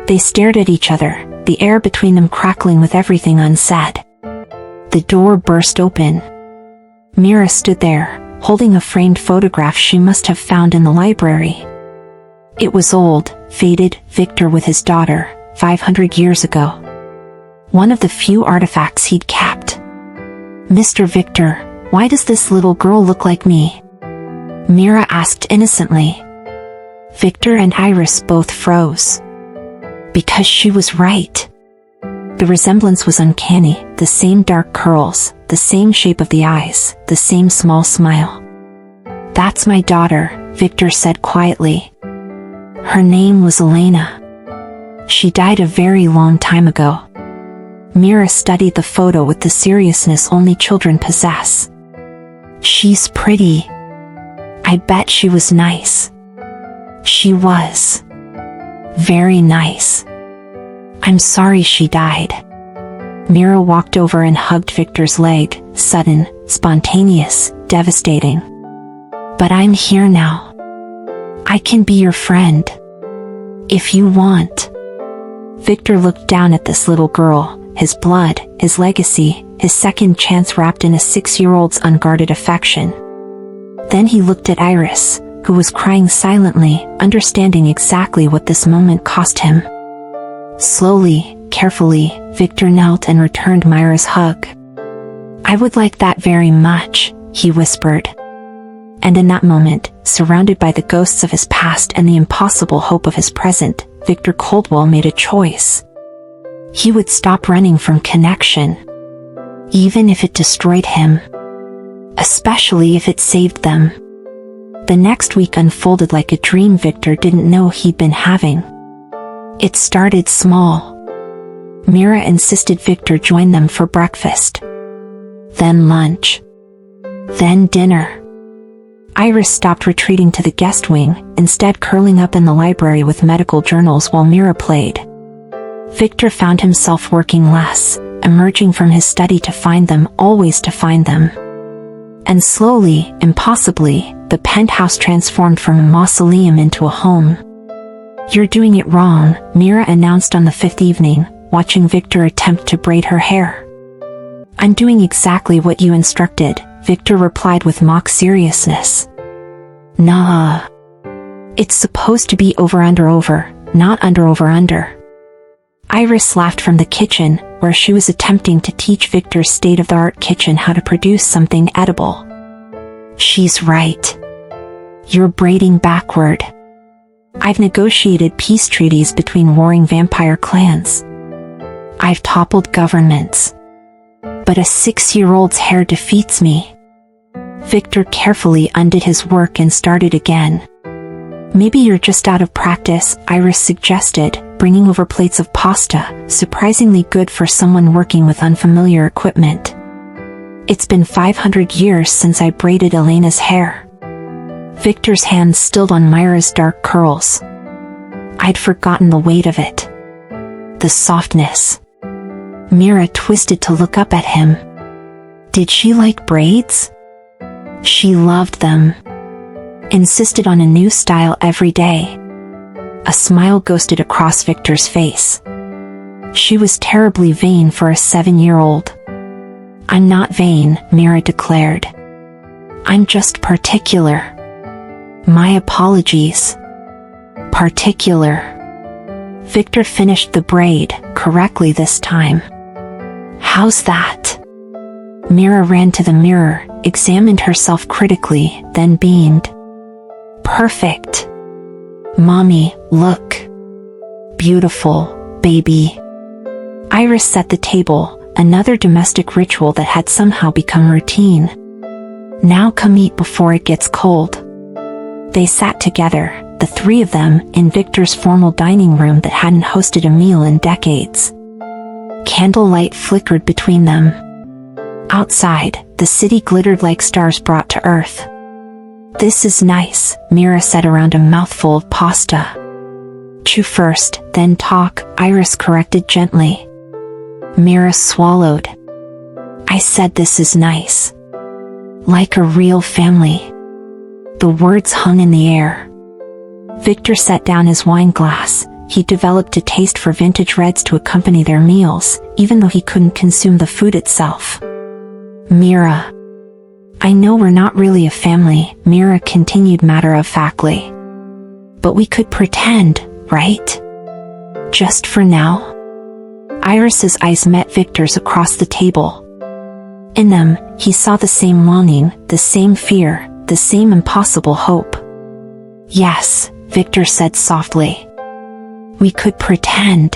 They stared at each other, the air between them crackling with everything unsaid. The door burst open. Mira stood there, holding a framed photograph she must have found in the library. It was old, faded, Viktor with his daughter, 500 years ago. One of the few artifacts he'd kept. Mr. Viktor, why does this little girl look like me? Mira asked innocently. Viktor and Iris both froze. Because she was right. The resemblance was uncanny, the same dark curls, the same shape of the eyes, the same small smile. That's my daughter, Viktor said quietly. Her name was Elena. She died a very long time ago. Mira studied the photo with the seriousness only children possess. She's pretty. I bet she was nice. She was. Very nice. I'm sorry she died. Mira walked over and hugged Viktor's leg, sudden, spontaneous, devastating. But I'm here now. I can be your friend. If you want. Viktor looked down at this little girl, his blood, his legacy, his second chance wrapped in a 6-year-old's unguarded affection. Then he looked at Iris, who was crying silently, understanding exactly what this moment cost him. Slowly, carefully, Viktor knelt and returned Mira's hug. I would like that very much, he whispered. And in that moment, surrounded by the ghosts of his past and the impossible hope of his present, Viktor Coldwell made a choice. He would stop running from connection. Even if it destroyed him. Especially if it saved them. The next week unfolded like a dream Viktor didn't know he'd been having. It started small. Mira insisted Viktor join them for breakfast. Then lunch. Then dinner. Iris stopped retreating to the guest wing, instead curling up in the library with medical journals while Mira played. Viktor found himself working less, emerging from his study to find them, always to find them. And slowly, impossibly, the penthouse transformed from a mausoleum into a home. You're doing it wrong, Mira announced on the 5th evening, watching Viktor attempt to braid her hair. I'm doing exactly what you instructed, Viktor replied with mock seriousness. Nah. It's supposed to be over under over, not under over under. Iris laughed from the kitchen, where she was attempting to teach Viktor's state-of-the-art kitchen how to produce something edible. She's right. You're braiding backward. I've negotiated peace treaties between warring vampire clans. I've toppled governments. But a 6-year-old's hair defeats me. Viktor carefully undid his work and started again. Maybe you're just out of practice, Iris suggested, bringing over plates of pasta, surprisingly good for someone working with unfamiliar equipment. It's been 500 years since I braided Elena's hair. Viktor's hand stilled on Myra's dark curls. I'd forgotten the weight of it. The softness. Mira twisted to look up at him. Did she like braids? She loved them. Insisted on a new style every day. A smile ghosted across Viktor's face. She was terribly vain for a 7-year-old. I'm not vain, Mira declared. I'm just particular. My apologies. Particular. Viktor finished the braid, correctly this time. How's that? Mira ran to the mirror, examined herself critically, then beamed. Perfect. Mommy, look. Beautiful, baby. Iris set the table, another domestic ritual that had somehow become routine. Now come eat before it gets cold. They sat together, the three of them, in Viktor's formal dining room that hadn't hosted a meal in decades. Candlelight flickered between them. Outside, the city glittered like stars brought to earth. This is nice, Mira said around a mouthful of pasta. Chew first, then talk, Iris corrected gently. Mira swallowed. I said this is nice. Like a real family. The words hung in the air. Viktor set down his wine glass. He developed a taste for vintage reds to accompany their meals, even though he couldn't consume the food itself. Mira. I know we're not really a family, Mira continued matter-of-factly. But we could pretend, right? Just for now? Iris's eyes met Viktor's across the table. In them, he saw the same longing, the same fear, the same impossible hope. Yes, Viktor said softly. We could pretend.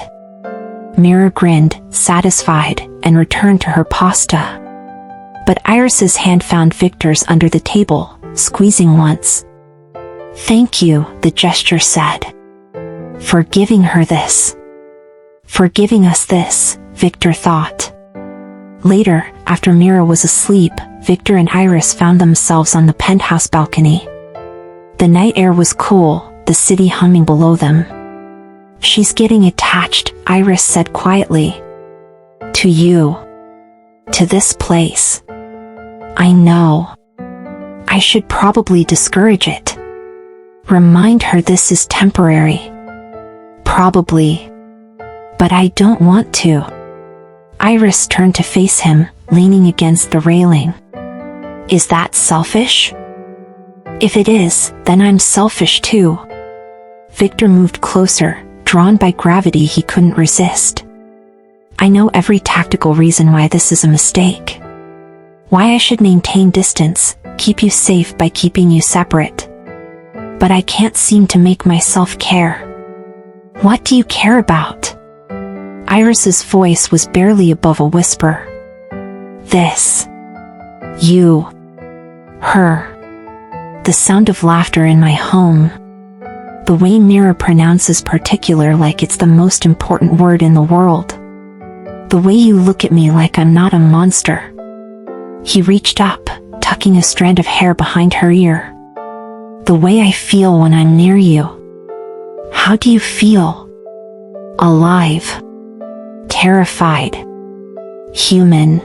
Mira grinned, satisfied, and returned to her pasta. But Iris's hand found Viktor's under the table, squeezing once. Thank you, the gesture said. For giving her this. For giving us this, Viktor thought. Later, after Mira was asleep, Viktor and Iris found themselves on the penthouse balcony. The night air was cool, the city humming below them. She's getting attached, Iris said quietly. To you. To this place. I know. I should probably discourage it. Remind her this is temporary. Probably. But I don't want to. Iris turned to face him, leaning against the railing. Is that selfish? If it is, then I'm selfish too. Viktor moved closer, drawn by gravity he couldn't resist. I know every tactical reason why this is a mistake. Why I should maintain distance, keep you safe by keeping you separate. But I can't seem to make myself care. What do you care about? Iris's voice was barely above a whisper. This. You. Her. The sound of laughter in my home. The way Mira pronounces particular like it's the most important word in the world. The way you look at me like I'm not a monster. He reached up, tucking a strand of hair behind her ear. The way I feel when I'm near you. How do you feel? Alive. Terrified. Human.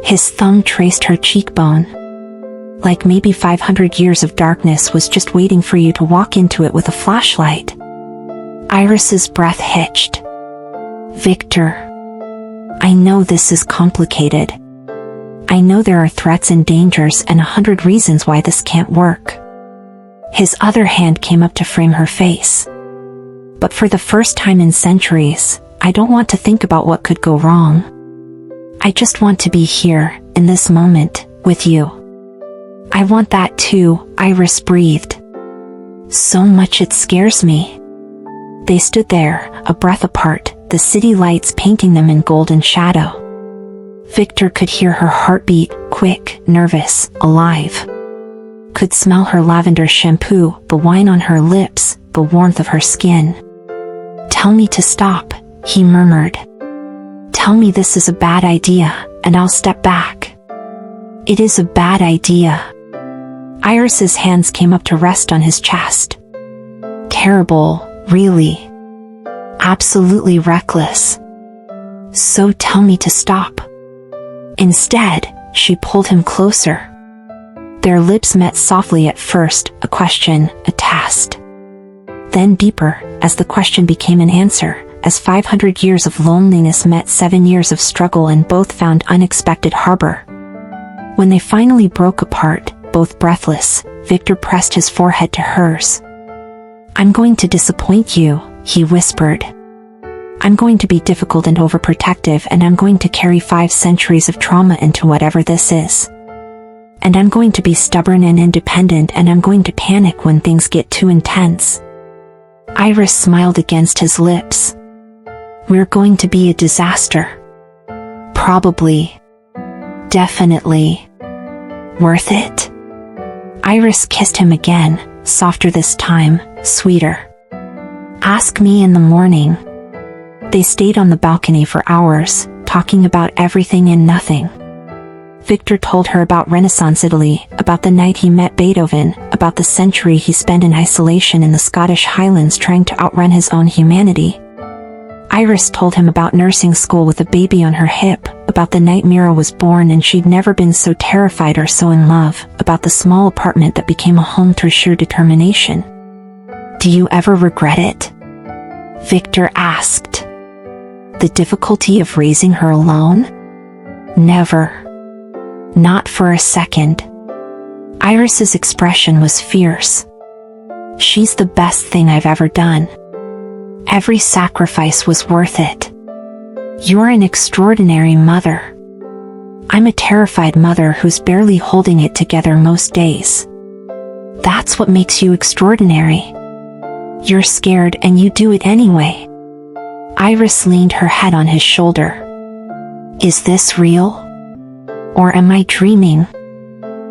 His thumb traced her cheekbone. Like maybe 500 years of darkness was just waiting for you to walk into it with a flashlight. Iris's breath hitched. Viktor. I know this is complicated. I know there are threats and dangers and 100 reasons why this can't work. His other hand came up to frame her face. But for the first time in centuries, I don't want to think about what could go wrong. I just want to be here, in this moment, with you. I want that too, Iris breathed. So much it scares me. They stood there, a breath apart, the city lights painting them in golden shadow. Viktor could hear her heartbeat, quick, nervous, alive. Could smell her lavender shampoo, the wine on her lips, the warmth of her skin. Tell me to stop, he murmured. Tell me this is a bad idea, and I'll step back. It is a bad idea. Iris's hands came up to rest on his chest. Terrible, really. Absolutely reckless. So tell me to stop. Instead, she pulled him closer. Their lips met softly at first, a question, a test. Then deeper, as the question became an answer, as 500 years of loneliness met 7 years of struggle and both found unexpected harbor. When they finally broke apart, both breathless, Viktor pressed his forehead to hers. I'm going to disappoint you, he whispered. I'm going to be difficult and overprotective, and I'm going to carry 5 centuries of trauma into whatever this is. And I'm going to be stubborn and independent, and I'm going to panic when things get too intense. Iris smiled against his lips. We're going to be a disaster. Probably. Definitely. Worth it? Iris kissed him again, softer this time, sweeter. Ask me in the morning. They stayed on the balcony for hours, talking about everything and nothing. Viktor told her about Renaissance Italy, about the night he met Beethoven, about the century he spent in isolation in the Scottish Highlands trying to outrun his own humanity. Iris told him about nursing school with a baby on her hip, about the night Mira was born and she'd never been so terrified or so in love, about the small apartment that became a home through sheer determination. Do you ever regret it? Viktor asked. The difficulty of raising her alone? Never. Not for a second. Iris's expression was fierce. She's the best thing I've ever done. Every sacrifice was worth it. You're an extraordinary mother. I'm a terrified mother who's barely holding it together most days. That's what makes you extraordinary. You're scared and you do it anyway. Iris leaned her head on his shoulder. Is this real? Or am I dreaming?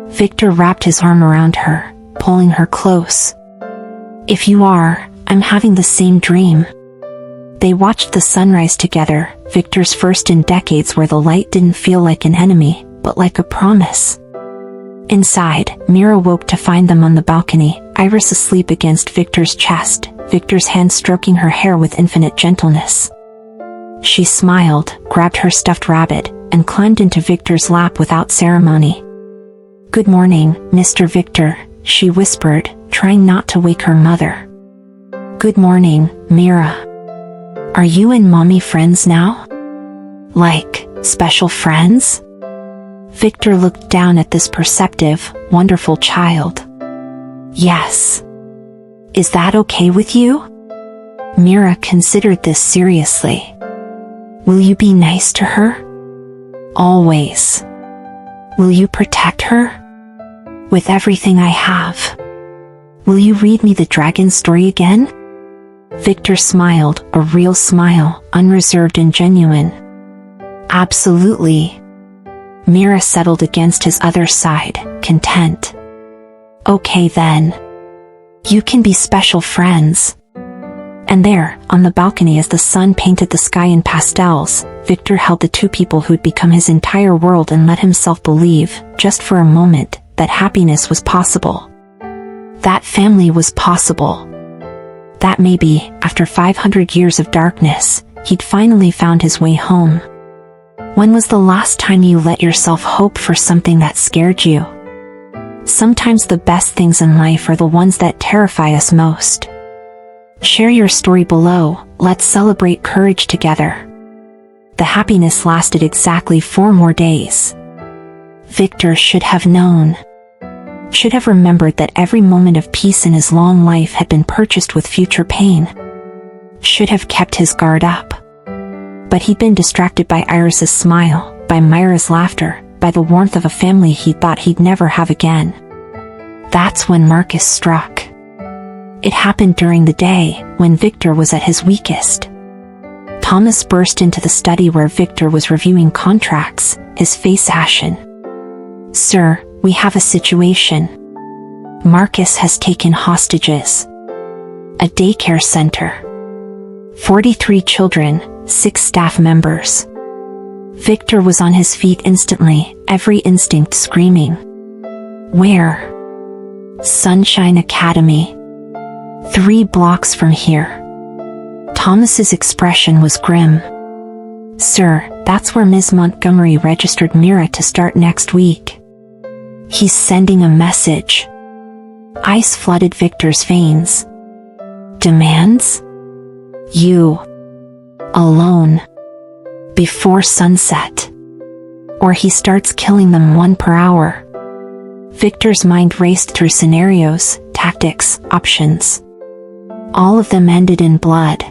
Viktor wrapped his arm around her, pulling her close. If you are, I'm having the same dream. They watched the sunrise together, Viktor's first in decades where the light didn't feel like an enemy, but like a promise. Inside, Mira woke to find them on the balcony, Iris asleep against Viktor's chest, Viktor's hand stroking her hair with infinite gentleness. She smiled, grabbed her stuffed rabbit, and climbed into Viktor's lap without ceremony. Good morning, Mr. Viktor, she whispered, trying not to wake her mother. Good morning, Mira. Are you and Mommy friends now? Like, special friends? Viktor looked down at this perceptive, wonderful child. Yes. Is that okay with you? Mira considered this seriously. Will you be nice to her? Always. Will you protect her? With everything I have. Will you read me the dragon story again? Viktor smiled, a real smile, unreserved and genuine. Absolutely. Mira settled against his other side, content. Okay then. You can be special friends. And there, on the balcony as the sun painted the sky in pastels, Viktor held the 2 people who'd become his entire world and let himself believe, just for a moment, that happiness was possible. That family was possible. That maybe, after 500 years of darkness, he'd finally found his way home. When was the last time you let yourself hope for something that scared you? Sometimes the best things in life are the ones that terrify us most. Share your story below, let's celebrate courage together. The happiness lasted exactly 4 more days. Viktor should have known. Should have remembered that every moment of peace in his long life had been purchased with future pain. Should have kept his guard up. But he'd been distracted by Iris's smile, by Myra's laughter, by the warmth of a family he thought he'd never have again. That's when Marcus struck. It happened during the day, when Viktor was at his weakest. Thomas burst into the study where Viktor was reviewing contracts, his face ashen. "Sir, we have a situation. Marcus has taken hostages. A daycare center. 43 children, 6 staff members." Viktor was on his feet instantly, every instinct screaming. "Where?" "Sunshine Academy. 3 blocks from here." Thomas's expression was grim. "Sir, that's where Ms. Montgomery registered Mira to start next week." "He's sending a message." Ice flooded Viktor's veins. "Demands? You. Alone. Before sunset. Or he starts killing them 1 per hour." Viktor's mind raced through scenarios, tactics, options. All of them ended in blood.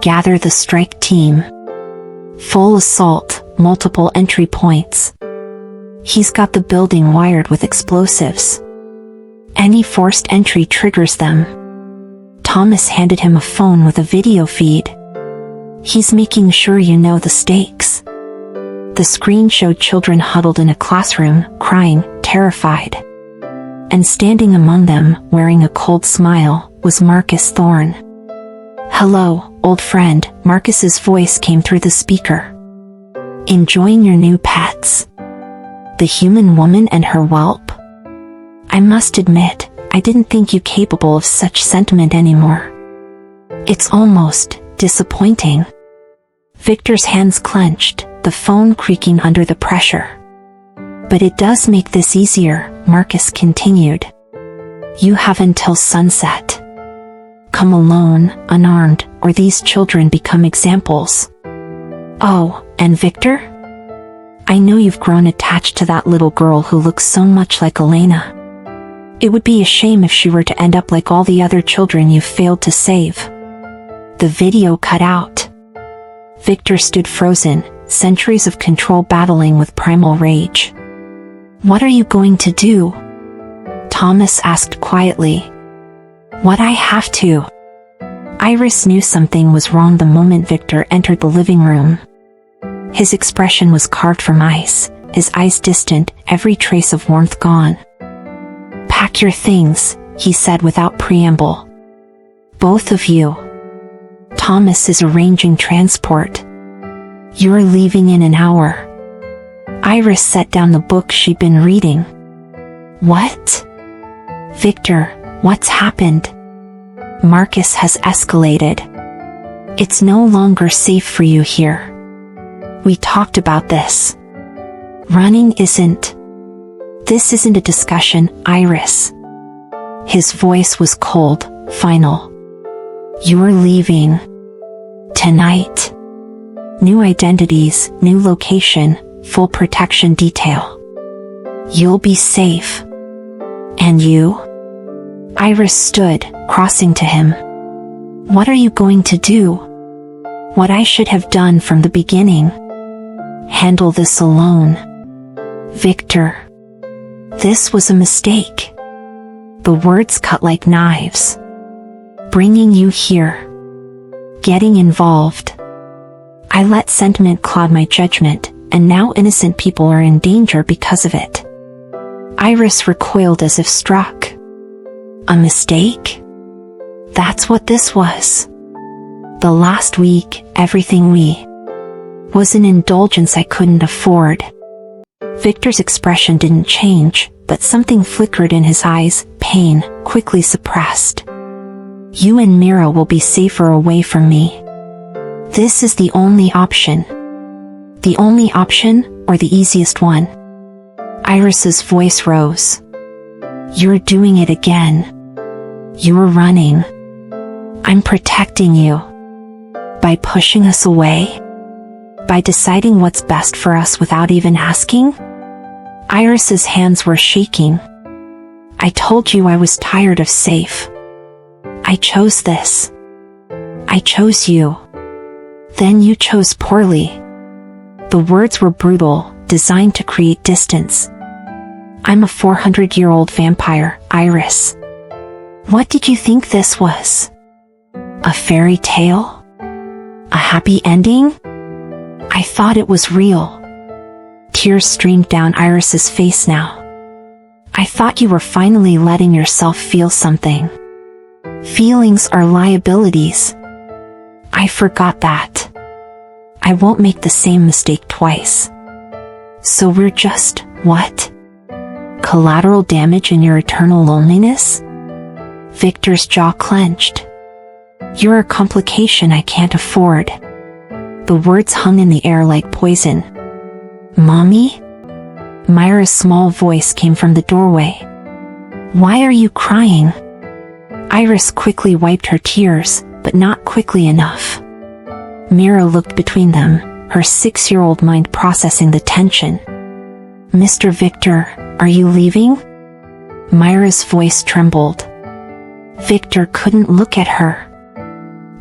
Gather the strike team. Full assault, multiple entry points. He's got the building wired with explosives. Any forced entry triggers them. Thomas handed him a phone with a video feed. "He's making sure you know the stakes." The screen showed children huddled in a classroom, crying, terrified. And standing among them, wearing a cold smile, was Marcus Thorne. "Hello, old friend," Marcus's voice came through the speaker. "Enjoying your new pets? The human woman and her whelp? I must admit, I didn't think you capable of such sentiment anymore. It's almost disappointing." Viktor's hands clenched, the phone creaking under the pressure. "But it does make this easier," Marcus continued. "You have until sunset. Come alone, unarmed, or these children become examples." "Oh, and Viktor? I know you've grown attached to that little girl who looks so much like Elena. It would be a shame if she were to end up like all the other children you've failed to save." The video cut out. Viktor stood frozen, centuries of control battling with primal rage. "What are you going to do?" Thomas asked quietly. "What I have to." Iris knew something was wrong the moment Viktor entered the living room. His expression was carved from ice, his eyes distant, every trace of warmth gone. "Pack your things," he said without preamble. "Both of you. Thomas is arranging transport. You're leaving in an hour." Iris set down the book she'd been reading. "What?" "Viktor, what's happened?" "Marcus has escalated. It's no longer safe for you here. We talked about this. Running isn't. This isn't a discussion, Iris." His voice was cold, final. "You're leaving. Tonight. New identities, new location, full protection detail. You'll be safe. And you?" Iris stood, crossing to him. "What are you going to do?" "What I should have done from the beginning. Handle this alone. Viktor. This was a mistake." The words cut like knives. "Bringing you here. Getting involved. I let sentiment cloud my judgment, and now innocent people are in danger because of it." Iris recoiled as if struck. A mistake? That's what this was. The last week, everything we was an indulgence I couldn't afford. Viktor's expression didn't change, but something flickered in his eyes, pain, quickly suppressed. "You and Mira will be safer away from me. This is the only option." "The only option, or the easiest one?" Iris's voice rose. "You're doing it again. You're running. I'm protecting you. By pushing us away? By deciding what's best for us without even asking?" Iris's hands were shaking. "I told you I was tired of safe. I chose this. I chose you. Then you chose poorly." The words were brutal, designed to create distance. I'm a 400-year-old vampire, Iris. What did you think this was? A fairy tale? A happy ending? I thought it was real. Tears streamed down Iris's face now. I thought you were finally letting yourself feel something. Feelings are liabilities. I forgot that. I won't make the same mistake twice. So we're just, what? Collateral damage in your eternal loneliness? Viktor's jaw clenched. You're a complication I can't afford. The words hung in the air like poison. Mommy? Myra's small voice came from the doorway. Why are you crying? Iris quickly wiped her tears, but not quickly enough. Myra looked between them, her 6-year-old mind processing the tension. Mr. Viktor, are you leaving? Myra's voice trembled. Viktor couldn't look at her.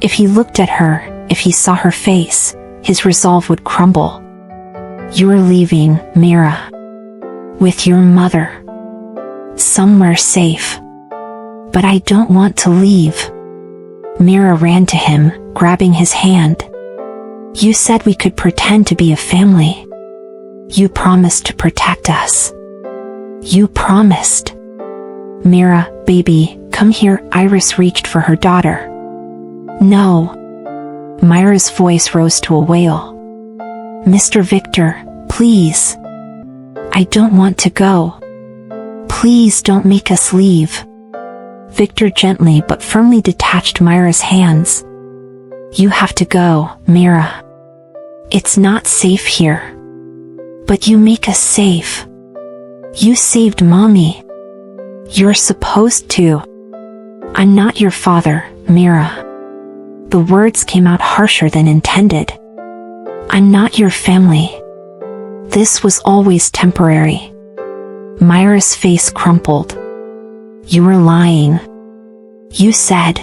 If he looked at her, if he saw her face, his resolve would crumble. You're leaving, Myra. With your mother. Somewhere safe. But I don't want to leave. Myra ran to him, grabbing his hand. You said we could pretend to be a family. You promised to protect us. You promised. Myra, baby, come here. Iris reached for her daughter. No. Myra's voice rose to a wail. Mr. Viktor, please. I don't want to go. Please don't make us leave. Viktor gently but firmly detached Myra's hands. You have to go, Myra. It's not safe here. But you make us safe. You saved Mommy. You're supposed to. I'm not your father, Myra. The words came out harsher than intended. I'm not your family. This was always temporary. Myra's face crumpled. You were lying. You said.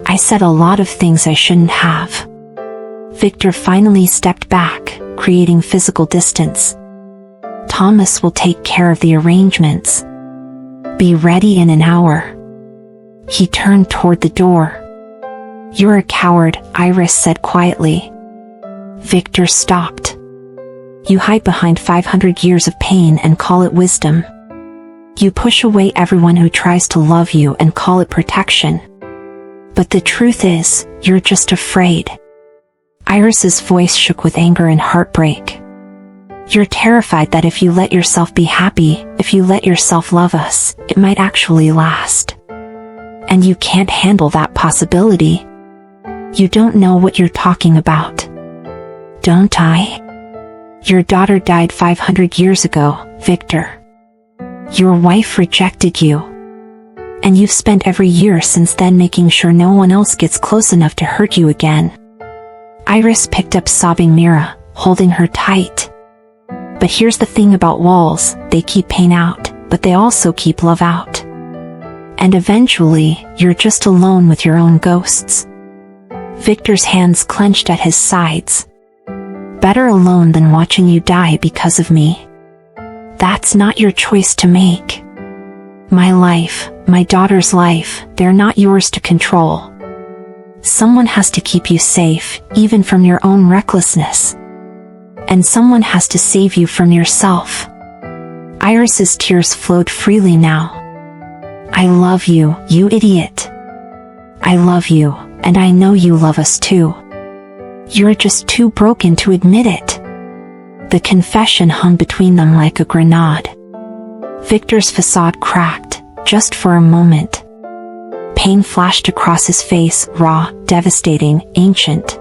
I said a lot of things I shouldn't have. Viktor finally stepped back, creating physical distance. Thomas will take care of the arrangements. Be ready in an hour. He turned toward the door. You're a coward, Iris said quietly. Viktor stopped. You hide behind 500 years of pain and call it wisdom. You push away everyone who tries to love you and call it protection. But the truth is, you're just afraid. Iris's voice shook with anger and heartbreak. You're terrified that if you let yourself be happy, if you let yourself love us, it might actually last. And you can't handle that possibility. You don't know what you're talking about. Don't I? Your daughter died 500 years ago, Viktor. Your wife rejected you. And you've spent every year since then making sure no one else gets close enough to hurt you again. Iris picked up sobbing Myra, holding her tight. But here's the thing about walls, they keep pain out, but they also keep love out. And eventually, you're just alone with your own ghosts. Viktor's hands clenched at his sides. Better alone than watching you die because of me. That's not your choice to make. My life, my daughter's life, they're not yours to control. Someone has to keep you safe, even from your own recklessness. And someone has to save you from yourself. Iris's tears flowed freely now. I love you, you idiot. I love you, and I know you love us too. You're just too broken to admit it. The confession hung between them like a grenade. Viktor's facade cracked, just for a moment. Pain flashed across his face, raw, devastating, ancient.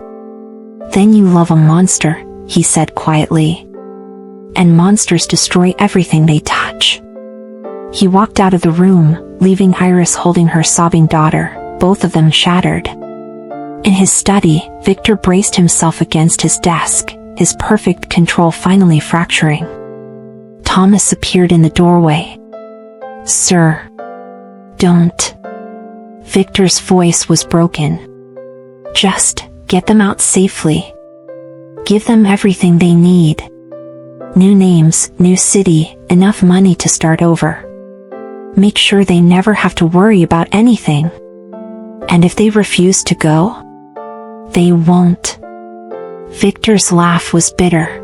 Then you love a monster, he said quietly. And monsters destroy everything they touch. He walked out of the room, leaving Iris holding her sobbing daughter, both of them shattered. In his study, Viktor braced himself against his desk, his perfect control finally fracturing. Thomas appeared in the doorway. Sir. Don't. Viktor's voice was broken. Just get them out safely. Give them everything they need. New names, new city, enough money to start over. Make sure they never have to worry about anything. And if they refuse to go, they won't. Viktor's laugh was bitter.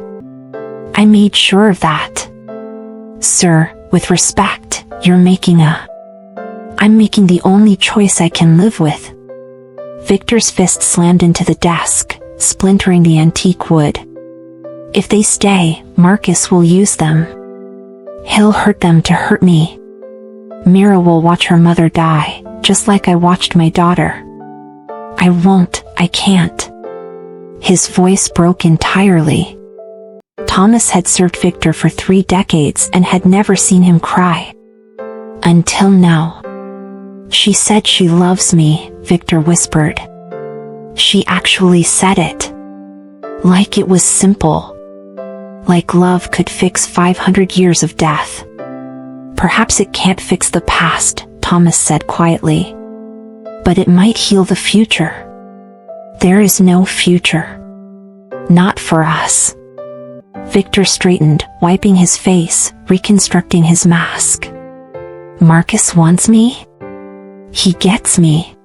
I made sure of that. Sir, with respect, I'm making the only choice I can live with. Viktor's fist slammed into the desk, splintering the antique wood. If they stay, Marcus will use them. He'll hurt them to hurt me. Mira will watch her mother die, just like I watched my daughter. I won't, I can't. His voice broke entirely. Thomas had served Viktor for 3 decades and had never seen him cry. Until now. She said she loves me, Viktor whispered. She actually said it. Like it was simple. Like love could fix 500 years of death. Perhaps it can't fix the past, Thomas said quietly. But it might heal the future. There is no future. Not for us. Viktor straightened, wiping his face, reconstructing his mask. Marcus wants me? He gets me.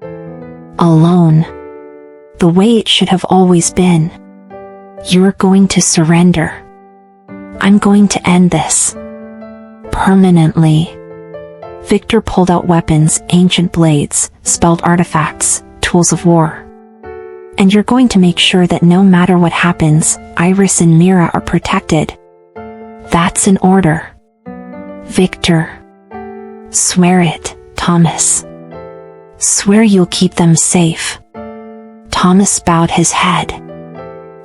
Alone. The way it should have always been. You're going to surrender. I'm going to end this. Permanently. Viktor pulled out weapons, ancient blades, spelled artifacts, tools of war. And you're going to make sure that no matter what happens, Iris and Mira are protected. That's an order. Viktor. Swear it, Thomas. Swear you'll keep them safe. Thomas bowed his head.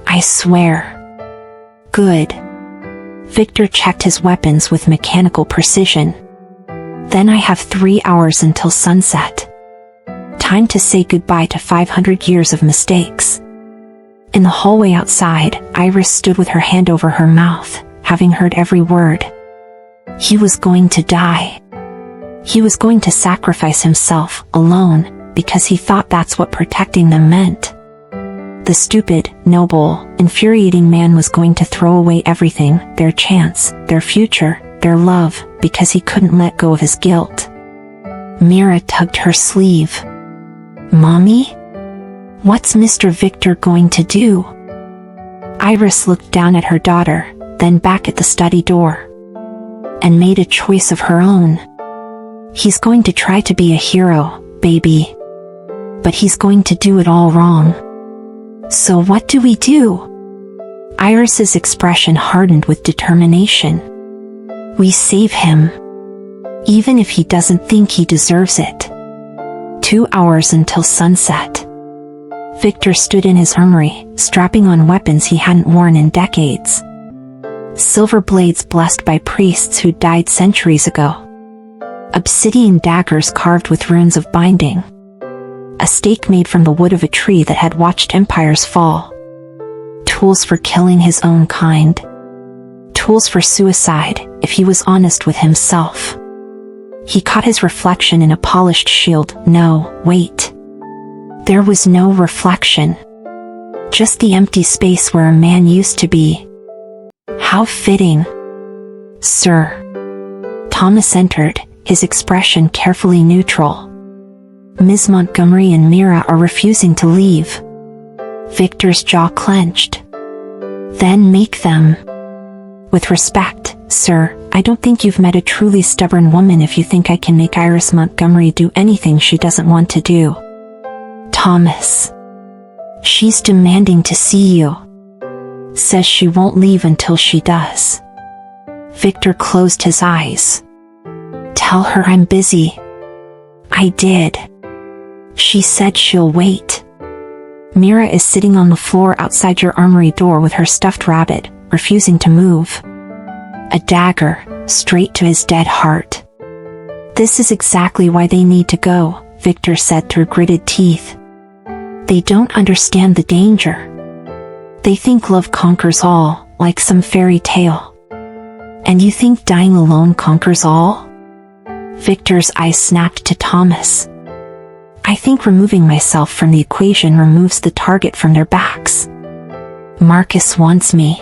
I swear. Good. Viktor checked his weapons with mechanical precision. Then I have 3 hours until sunset. Time to say goodbye to 500 years of mistakes. In the hallway outside, Iris stood with her hand over her mouth, having heard every word. He was going to die. He was going to sacrifice himself, alone, because he thought that's what protecting them meant. The stupid, noble, infuriating man was going to throw away everything, their chance, their future, their love, because he couldn't let go of his guilt. Mira tugged her sleeve. Mommy? What's Mr. Viktor going to do? Iris looked down at her daughter, then back at the study door. And made a choice of her own. He's going to try to be a hero, baby. But he's going to do it all wrong. So what do we do? Iris's expression hardened with determination. We save him. Even if he doesn't think he deserves it. 2 hours until sunset. Viktor stood in his armory, strapping on weapons he hadn't worn in decades. Silver blades blessed by priests who died centuries ago. Obsidian daggers carved with runes of binding. A stake made from the wood of a tree that had watched empires fall. Tools for killing his own kind. Tools for suicide, if he was honest with himself. He caught his reflection in a polished shield. No, wait. There was no reflection. Just the empty space where a man used to be. How fitting. Sir. Thomas entered, his expression carefully neutral. Ms. Montgomery and Mira are refusing to leave. Viktor's jaw clenched. Then make them. With respect, sir, I don't think you've met a truly stubborn woman if you think I can make Iris Montgomery do anything she doesn't want to do. Thomas. She's demanding to see you. Says she won't leave until she does. Viktor closed his eyes. Tell her I'm busy. I did. She said she'll wait. Mira is sitting on the floor outside your armory door with her stuffed rabbit, refusing to move. A dagger, straight to his dead heart. This is exactly why they need to go, Viktor said through gritted teeth. They don't understand the danger. They think love conquers all, like some fairy tale. And you think dying alone conquers all? Viktor's eyes snapped to Thomas. I think removing myself from the equation removes the target from their backs. Marcus wants me.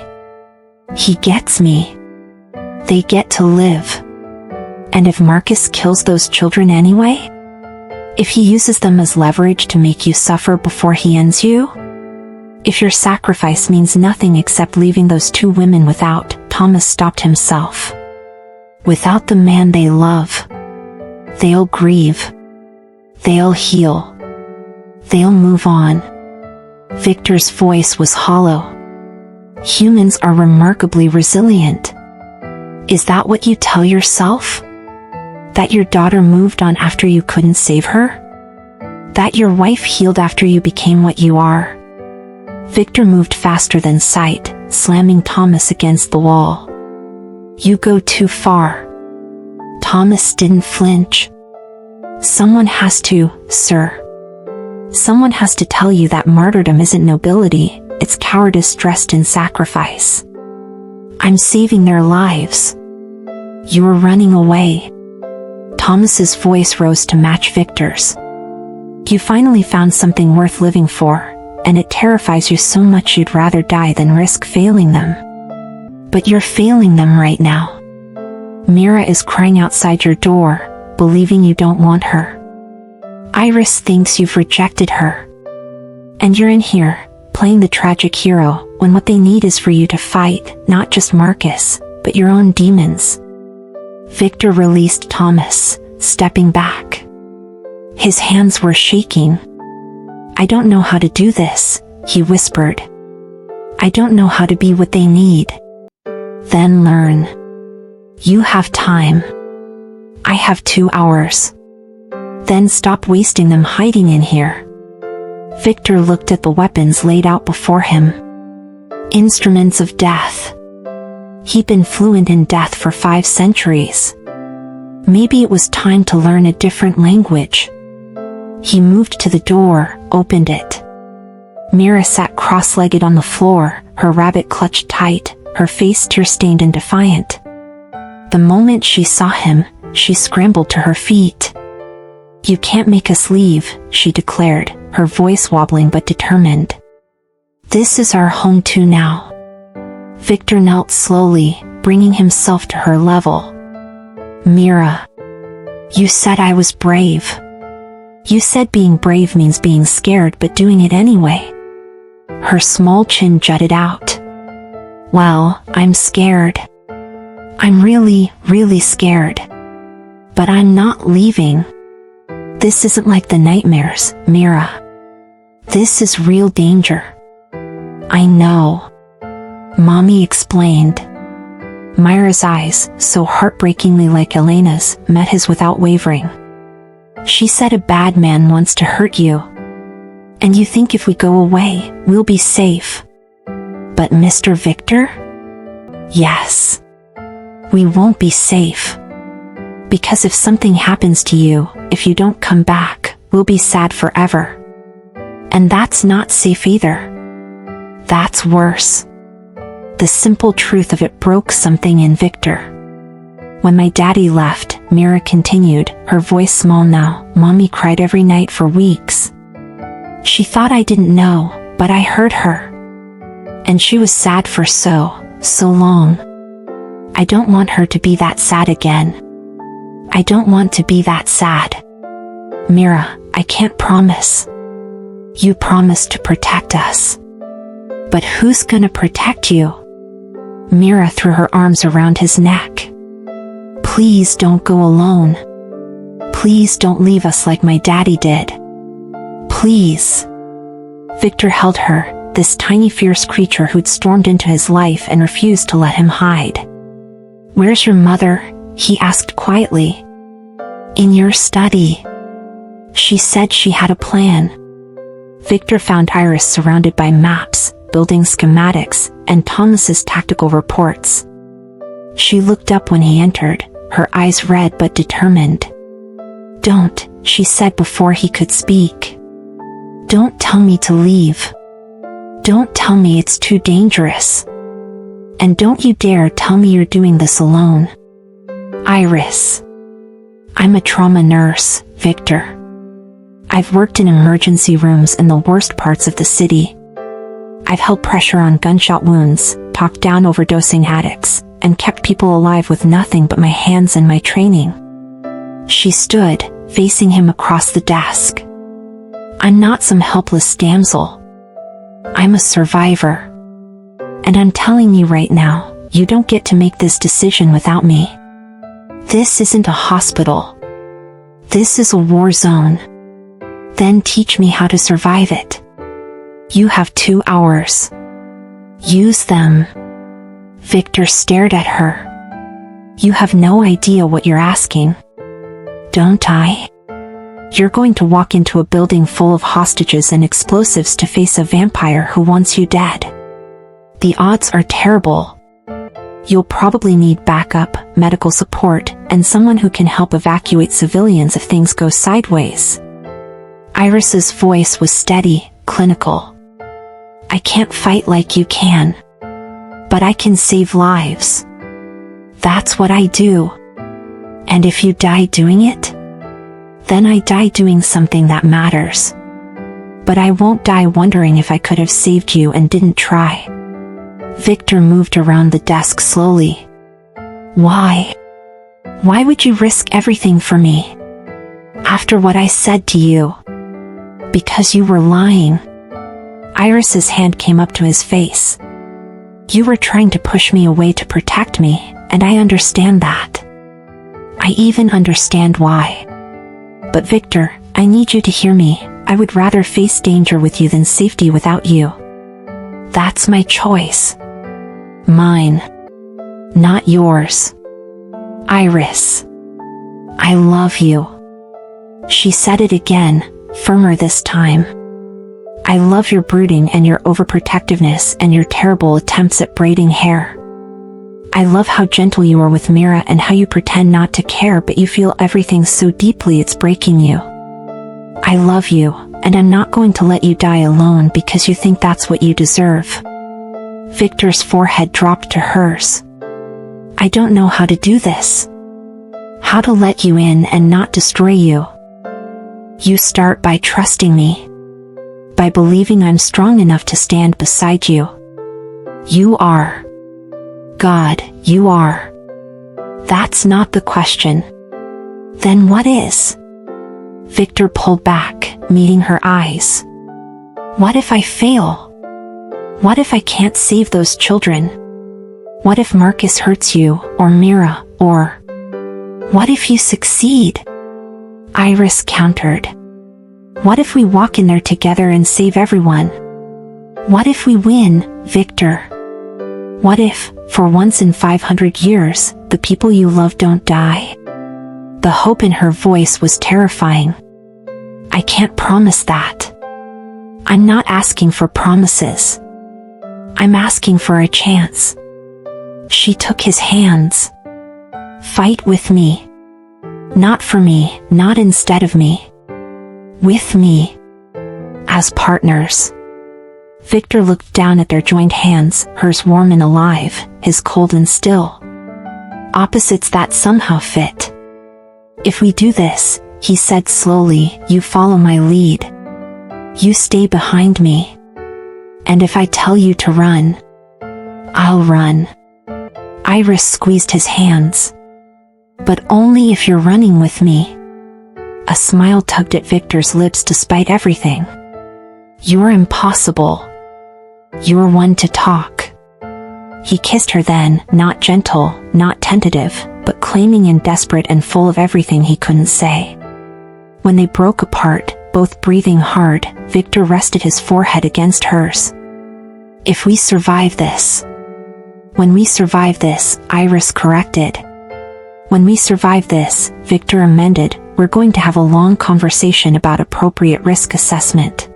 He gets me. They get to live. And if Marcus kills those children anyway? If he uses them as leverage to make you suffer before he ends you? If your sacrifice means nothing except leaving those two women without, Thomas stopped himself. Without the man they love. They'll grieve. They'll heal. They'll move on. Viktor's voice was hollow. Humans are remarkably resilient. Is that what you tell yourself? That your daughter moved on after you couldn't save her? That your wife healed after you became what you are? Viktor moved faster than sight, slamming Thomas against the wall. You go too far. Thomas didn't flinch. Someone has to, sir. Someone has to tell you that martyrdom isn't nobility, it's cowardice dressed in sacrifice. I'm saving their lives. You are running away. Thomas's voice rose to match Viktor's. You finally found something worth living for, and it terrifies you so much you'd rather die than risk failing them. But you're failing them right now. Mira is crying outside your door, believing you don't want her. Iris thinks you've rejected her. And you're in here, playing the tragic hero, when what they need is for you to fight, not just Marcus, but your own demons. Viktor released Thomas, stepping back. His hands were shaking. I don't know how to do this, he whispered. I don't know how to be what they need. Then learn. You have time. I have 2 hours. Then stop wasting them hiding in here. Viktor looked at the weapons laid out before him. Instruments of death. He'd been fluent in death for 5 centuries. Maybe it was time to learn a different language. He moved to the door, opened it. Mira sat cross-legged on the floor, her rabbit clutched tight, her face tear-stained and defiant. The moment she saw him, she scrambled to her feet. You can't make us leave, she declared, her voice wobbling but determined. This is our home too now. Viktor knelt slowly, bringing himself to her level. Mira. You said I was brave. You said being brave means being scared but doing it anyway. Her small chin jutted out. Well, I'm scared. I'm really, really scared. But I'm not leaving. This isn't like the nightmares, Mira. This is real danger. I know. Mommy explained. Myra's eyes, so heartbreakingly like Elena's, met his without wavering. She said a bad man wants to hurt you. And you think if we go away, we'll be safe. But Mr. Viktor? Yes. We won't be safe. Because if something happens to you, if you don't come back, we'll be sad forever. And that's not safe either. That's worse. The simple truth of it broke something in Viktor. When my daddy left, Mira continued, her voice small now, Mommy cried every night for weeks. She thought I didn't know, but I heard her. And she was sad for so long. I don't want her to be that sad again. I don't want to be that sad. Mira, I can't promise. You promised to protect us. But who's gonna protect you? Mira threw her arms around his neck. Please don't go alone. Please don't leave us like my daddy did. Please. Viktor held her, this tiny fierce creature who'd stormed into his life and refused to let him hide. Where's your mother? He asked quietly. In your study. She said she had a plan. Viktor found Iris surrounded by maps, building schematics, and Thomas's tactical reports. She looked up when he entered, her eyes red but determined. Don't, she said before he could speak. Don't tell me to leave. Don't tell me it's too dangerous. And don't you dare tell me you're doing this alone. Iris. I'm a trauma nurse, Viktor. I've worked in emergency rooms in the worst parts of the city. I've held pressure on gunshot wounds, talked down overdosing addicts, and kept people alive with nothing but my hands and my training. She stood, facing him across the desk. I'm not some helpless damsel. I'm a survivor. And I'm telling you right now, you don't get to make this decision without me. This isn't a hospital. This is a war zone. Then teach me how to survive it. You have 2 hours. Use them. Viktor stared at her. You have no idea what you're asking. Don't I? You're going to walk into a building full of hostages and explosives to face a vampire who wants you dead. The odds are terrible. You'll probably need backup, medical support, and someone who can help evacuate civilians if things go sideways. Iris's voice was steady, clinical. I can't fight like you can. But I can save lives. That's what I do. And if you die doing it, then I die doing something that matters. But I won't die wondering if I could have saved you and didn't try. Viktor moved around the desk slowly. Why? Why would you risk everything for me? After what I said to you? Because you were lying. Iris's hand came up to his face. You were trying to push me away to protect me, and I understand that. I even understand why. But Viktor, I need you to hear me. I would rather face danger with you than safety without you. That's my choice. Mine. Not yours. Iris. I love you. She said it again, firmer this time. I love your brooding and your overprotectiveness and your terrible attempts at braiding hair. I love how gentle you are with Mira and how you pretend not to care but you feel everything so deeply it's breaking you. I love you, and I'm not going to let you die alone because you think that's what you deserve. Viktor's forehead dropped to hers. I don't know how to do this. How to let you in and not destroy you. You start by trusting me. By believing I'm strong enough to stand beside you. You are. God, you are. That's not the question. Then what is? Viktor pulled back, meeting her eyes. What if I fail? What if I can't save those children? What if Marcus hurts you, or Mira, or... What if you succeed? Iris countered. What if we walk in there together and save everyone? What if we win, Viktor? What if, for once in 500 years, the people you love don't die? The hope in her voice was terrifying. I can't promise that. I'm not asking for promises. I'm asking for a chance. She took his hands. Fight with me. Not for me, not instead of me. With me. As partners. Viktor looked down at their joined hands, hers warm and alive, his cold and still. Opposites that somehow fit. If we do this, he said slowly, you follow my lead. You stay behind me. And if I tell you to run, I'll run. Iris squeezed his hands. But only if you're running with me. A smile tugged at Viktor's lips despite everything. You're impossible. You're one to talk. He kissed her then, not gentle, not tentative, but claiming and desperate and full of everything he couldn't say. When they broke apart, both breathing hard, Viktor rested his forehead against hers. If we survive this. When we survive this, Iris corrected. When we survive this, Viktor amended, we're going to have a long conversation about appropriate risk assessment.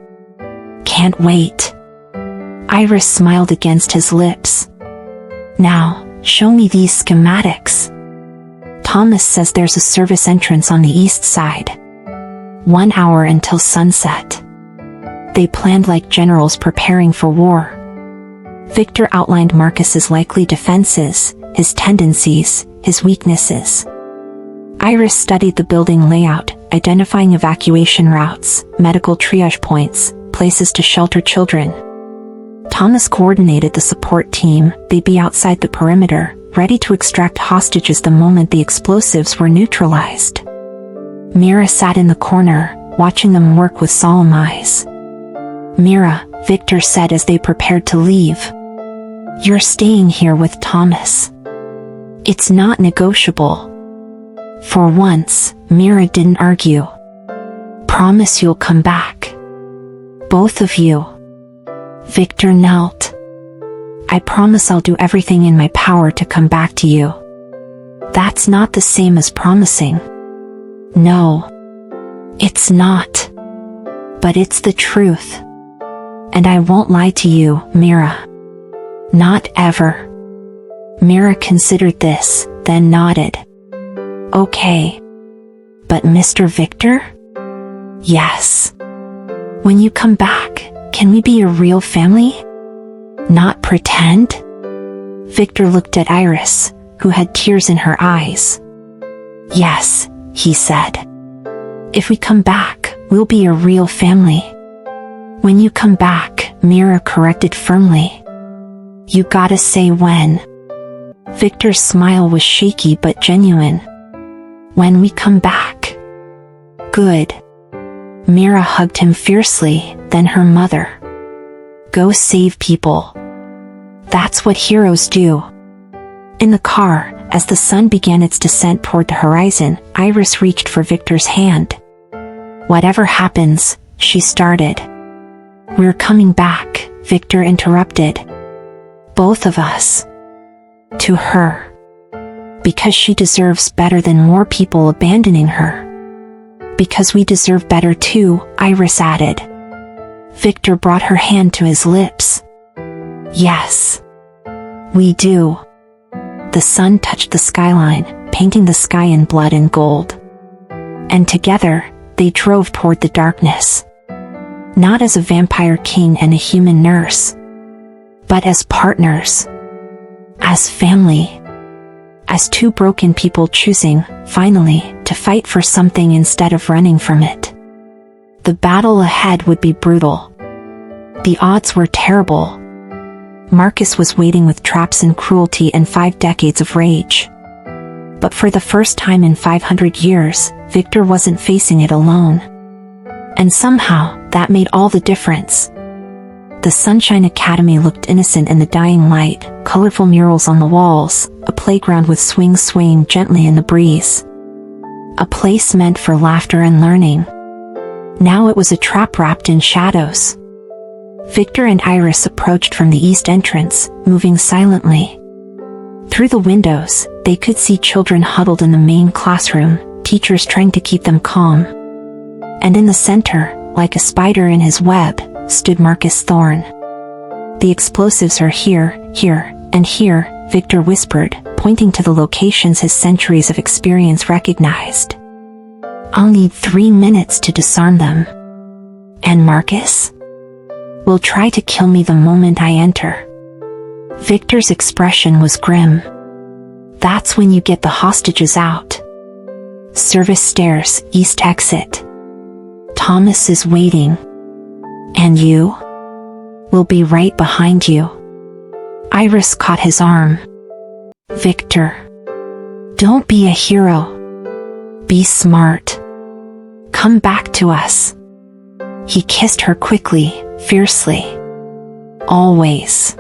Can't wait. Iris smiled against his lips. Now, show me these schematics. Thomas says there's a service entrance on the east side. 1 hour until sunset. They planned like generals preparing for war. Viktor outlined Marcus's likely defenses, his tendencies, his weaknesses. Iris studied the building layout, identifying evacuation routes, medical triage points, places to shelter children. Thomas coordinated the support team. They'd be outside the perimeter, ready to extract hostages the moment the explosives were neutralized. Mira sat in the corner, watching them work with solemn eyes. "Mira," Viktor said as they prepared to leave. "You're staying here with Thomas. It's not negotiable." For once, Mira didn't argue. "Promise you'll come back. Both of you." Viktor knelt. "I promise I'll do everything in my power to come back to you." "That's not the same as promising." "No, it's not. But it's the truth. And I won't lie to you, Mira. Not ever." Mira considered this, then nodded. "Okay. But Mr. Viktor?" "Yes. When you come back, can we be a real family? Not pretend?" Viktor looked at Iris, who had tears in her eyes. "Yes," he said. "If we come back, we'll be a real family." "When you come back," Mira corrected firmly. "You gotta say when." Viktor's smile was shaky but genuine. "When we come back." "Good." Mira hugged him fiercely, then her mother. "Go save people. That's what heroes do." In the car, as the sun began its descent toward the horizon, Iris reached for Viktor's hand. "Whatever happens," she started. "We're coming back," Viktor interrupted. "Both of us." To her. Because she deserves better than more people abandoning her. "Because we deserve better too," Iris added. Viktor brought her hand to his lips. "Yes. We do." The sun touched the skyline, painting the sky in blood and gold. And together, they drove toward the darkness. Not as a vampire king and a human nurse, but as partners. As family. As two broken people choosing, finally, to fight for something instead of running from it. The battle ahead would be brutal. The odds were terrible. Marcus was waiting with traps and cruelty and 5 decades of rage. But for the first time in 500 years, Viktor wasn't facing it alone. And somehow, that made all the difference. The Sunshine Academy looked innocent in the dying light, colorful murals on the walls, a playground with swings swaying gently in the breeze. A place meant for laughter and learning. Now it was a trap wrapped in shadows. Viktor and Iris approached from the east entrance, moving silently. Through the windows, they could see children huddled in the main classroom, teachers trying to keep them calm. And in the center, like a spider in his web, stood Marcus Thorne. "The explosives are here, here, and here," Viktor whispered, pointing to the locations his centuries of experience recognized. "I'll need 3 minutes to disarm them." "And Marcus?" "Will try to kill me the moment I enter." Viktor's expression was grim. "That's when you get the hostages out." Service stairs, east exit. "Thomas is waiting." "And you?" "Will be right behind you." Iris caught his arm. "Viktor, don't be a hero. Be smart. Come back to us." He kissed her quickly, fiercely. "Always."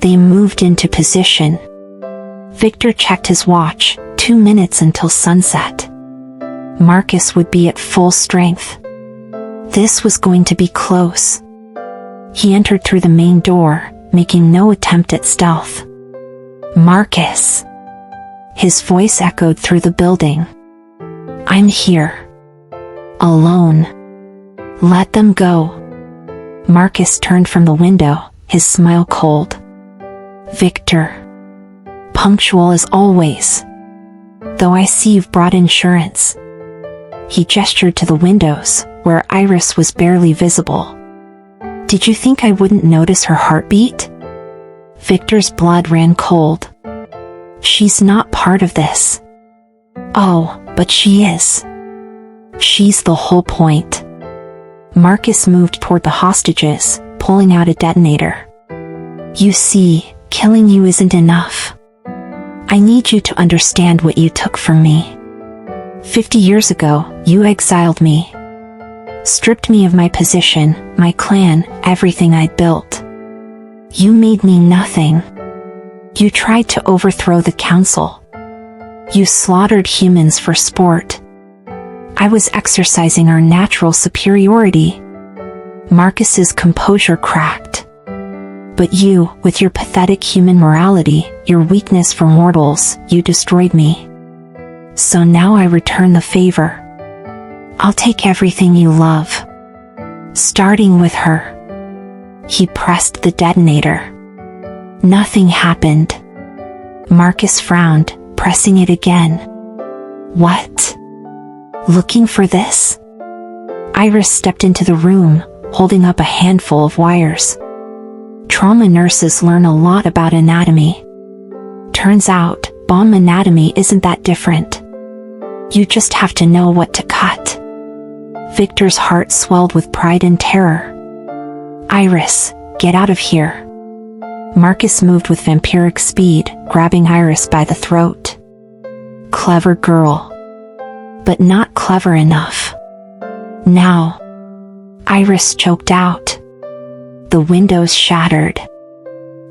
They moved into position. Viktor checked his watch, 2 minutes until sunset. Marcus would be at full strength. This was going to be close. He entered through the main door, making no attempt at stealth. "Marcus." His voice echoed through the building. "I'm here. Alone. Let them go." Marcus turned from the window, his smile cold. "Viktor. Punctual as always. Though I see you've brought insurance." He gestured to the windows, where Iris was barely visible. "Did you think I wouldn't notice her heartbeat?" Viktor's blood ran cold. "She's not part of this." "Oh, but she is. She's the whole point." Marcus moved toward the hostages, pulling out a detonator. You see, killing you isn't enough. I need you to understand what you took from me. 50 years ago, you exiled me. Stripped me of my position, my clan, everything I'd built. You made me nothing. You tried to overthrow the council. You slaughtered humans for sport. I was exercising our natural superiority. Marcus's composure cracked. But you, with your pathetic human morality, your weakness for mortals, you destroyed me. So now I return the favor. I'll take everything you love. Starting with her. He pressed the detonator. Nothing happened. Marcus frowned, pressing it again. What? Looking for this? Iris stepped into the room, holding up a handful of wires. Trauma nurses learn a lot about anatomy. Turns out, bomb anatomy isn't that different. You just have to know what to cut. Viktor's heart swelled with pride and terror. Iris, get out of here. Marcus moved with vampiric speed, grabbing Iris by the throat. Clever girl. But not clever enough. Now. Iris choked out. The windows shattered.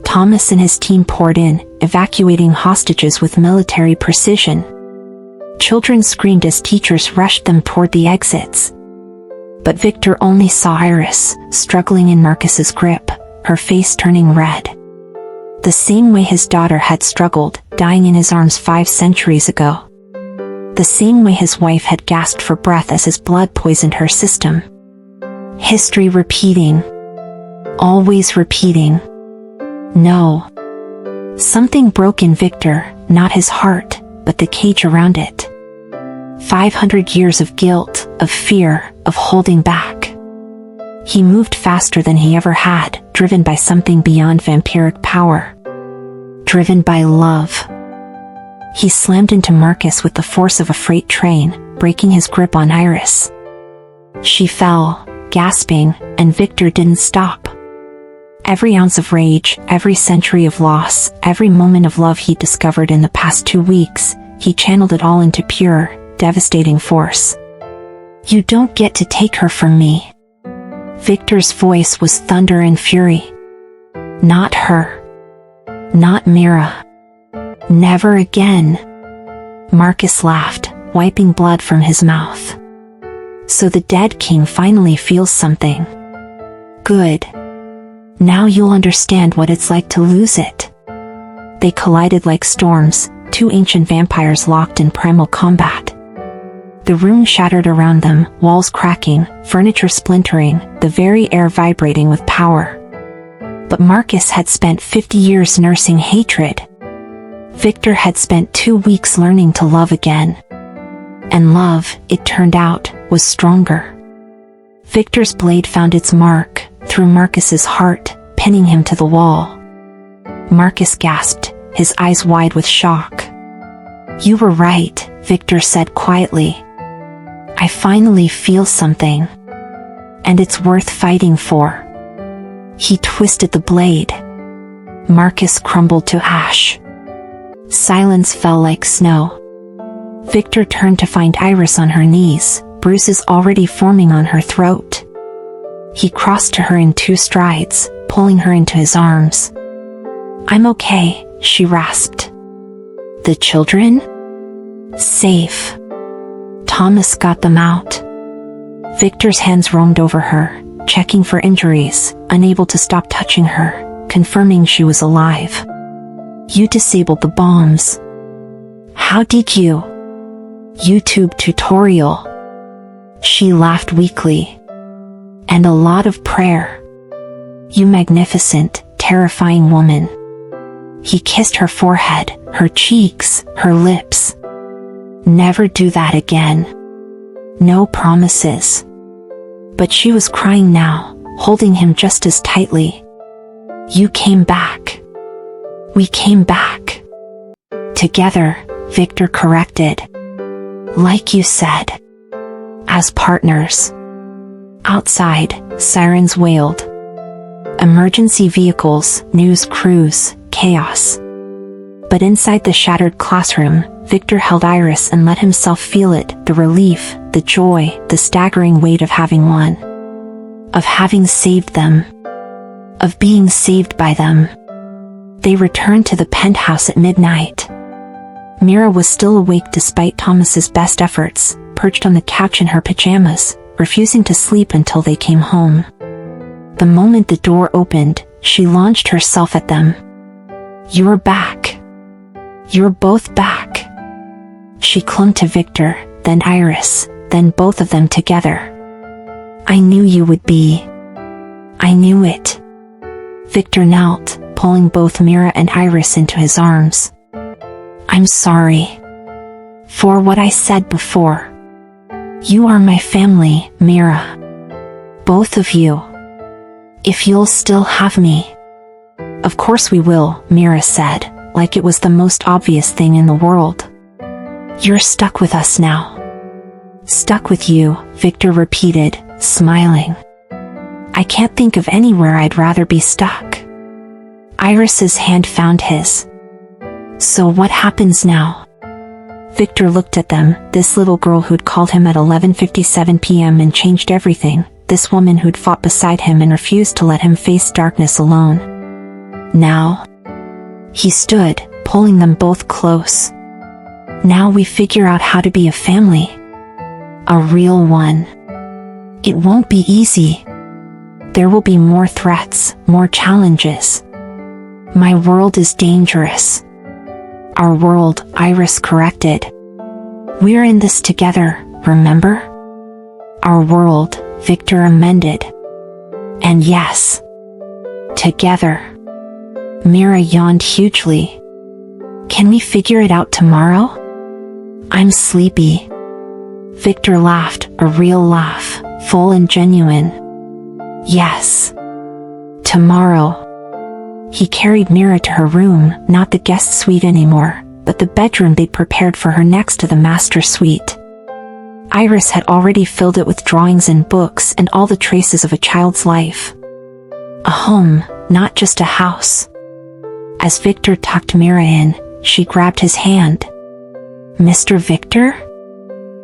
Thomas and his team poured in, evacuating hostages with military precision. Children screamed as teachers rushed them toward the exits. But Viktor only saw Iris, struggling in Marcus's grip, her face turning red. The same way his daughter had struggled, dying in his arms 5 centuries ago. The same way his wife had gasped for breath as his blood poisoned her system. History repeating. Always repeating. No. Something broke in Viktor, not his heart, but the cage around it. 500 years of guilt, of fear, of holding back. He moved faster than he ever had, driven by something beyond vampiric power. Driven by love. He slammed into Marcus with the force of a freight train, breaking his grip on Iris. She fell, gasping, and Viktor didn't stop. Every ounce of rage, every century of loss, every moment of love he discovered in the past 2 weeks, he channeled it all into pure, devastating force. You don't get to take her from me. Viktor's voice was thunder and fury. Not her. Not Mira. Never again. Marcus laughed, wiping blood from his mouth. So the dead king finally feels something. Good. Now you'll understand what it's like to lose it. They collided like storms, 2 ancient vampires locked in primal combat. The room shattered around them, walls cracking, furniture splintering, the very air vibrating with power. But Marcus had spent 50 years nursing hatred. Viktor had spent 2 weeks learning to love again. And love, it turned out, was stronger. Viktor's blade found its mark, through Marcus's heart, pinning him to the wall. Marcus gasped, his eyes wide with shock. You were right, Viktor said quietly. I finally feel something. And it's worth fighting for. He twisted the blade. Marcus crumbled to ash. Silence fell like snow. Viktor turned to find Iris on her knees, bruises already forming on her throat. He crossed to her in 2 strides, pulling her into his arms. I'm okay, she rasped. The children? Safe. Thomas got them out. Viktor's hands roamed over her, checking for injuries, unable to stop touching her, confirming she was alive. You disabled the bombs. How did you? YouTube tutorial. She laughed weakly. And a lot of prayer. You magnificent, terrifying woman. He kissed her forehead, her cheeks, her lips. Never do that again. No promises. But she was crying now, holding him just as tightly. You came back. We came back. Together, Viktor corrected. Like you said. As partners. Outside, sirens wailed. Emergency vehicles, news crews, chaos. But inside the shattered classroom, Viktor held Iris and let himself feel it, the relief, the joy, the staggering weight of having won. Of having saved them. Of being saved by them. They returned to the penthouse at midnight. Mira was still awake despite Thomas's best efforts, perched on the couch in her pajamas, refusing to sleep until they came home. The moment the door opened, she launched herself at them. "You're back. You're both back." She clung to Viktor, then Iris, then both of them together. "I knew you would be. I knew it." Viktor knelt, pulling both Mira and Iris into his arms. "I'm sorry for what I said before. You are my family, Mira. Both of you. If you'll still have me." "Of course we will," Mira said, like it was the most obvious thing in the world. "You're stuck with us now." "Stuck with you," Viktor repeated, smiling. "I can't think of anywhere I'd rather be stuck." Iris's hand found his. "So what happens now?" Viktor looked at them, this little girl who'd called him at 11:57 p.m. and changed everything, this woman who'd fought beside him and refused to let him face darkness alone. "Now?" He stood, pulling them both close. "Now we figure out how to be a family. A real one. It won't be easy. There will be more threats, more challenges. My world is dangerous." "Our world," Iris corrected. "We're in this together, remember?" "Our world," Viktor amended. "And yes, together." Mira yawned hugely. "Can we figure it out tomorrow?" "I'm sleepy." Viktor laughed, a real laugh, full and genuine. "Yes. Tomorrow." He carried Mira to her room, not the guest suite anymore, but the bedroom they'd prepared for her next to the master suite. Iris had already filled it with drawings and books and all the traces of a child's life. A home, not just a house. As Viktor tucked Mira in, she grabbed his hand. "Mr. Viktor?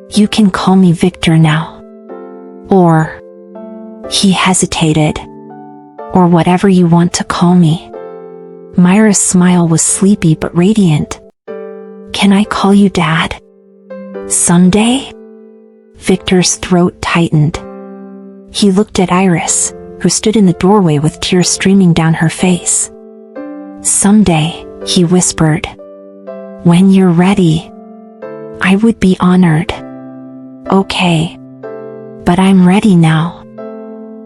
You can call me Viktor now. Or..." He hesitated. "Or whatever you want to call me." Myra's smile was sleepy but radiant. "Can I call you Dad? Someday?" Viktor's throat tightened. He looked at Iris, who stood in the doorway with tears streaming down her face. "Someday," he whispered. "When you're ready. I would be honored." "Okay. But I'm ready now."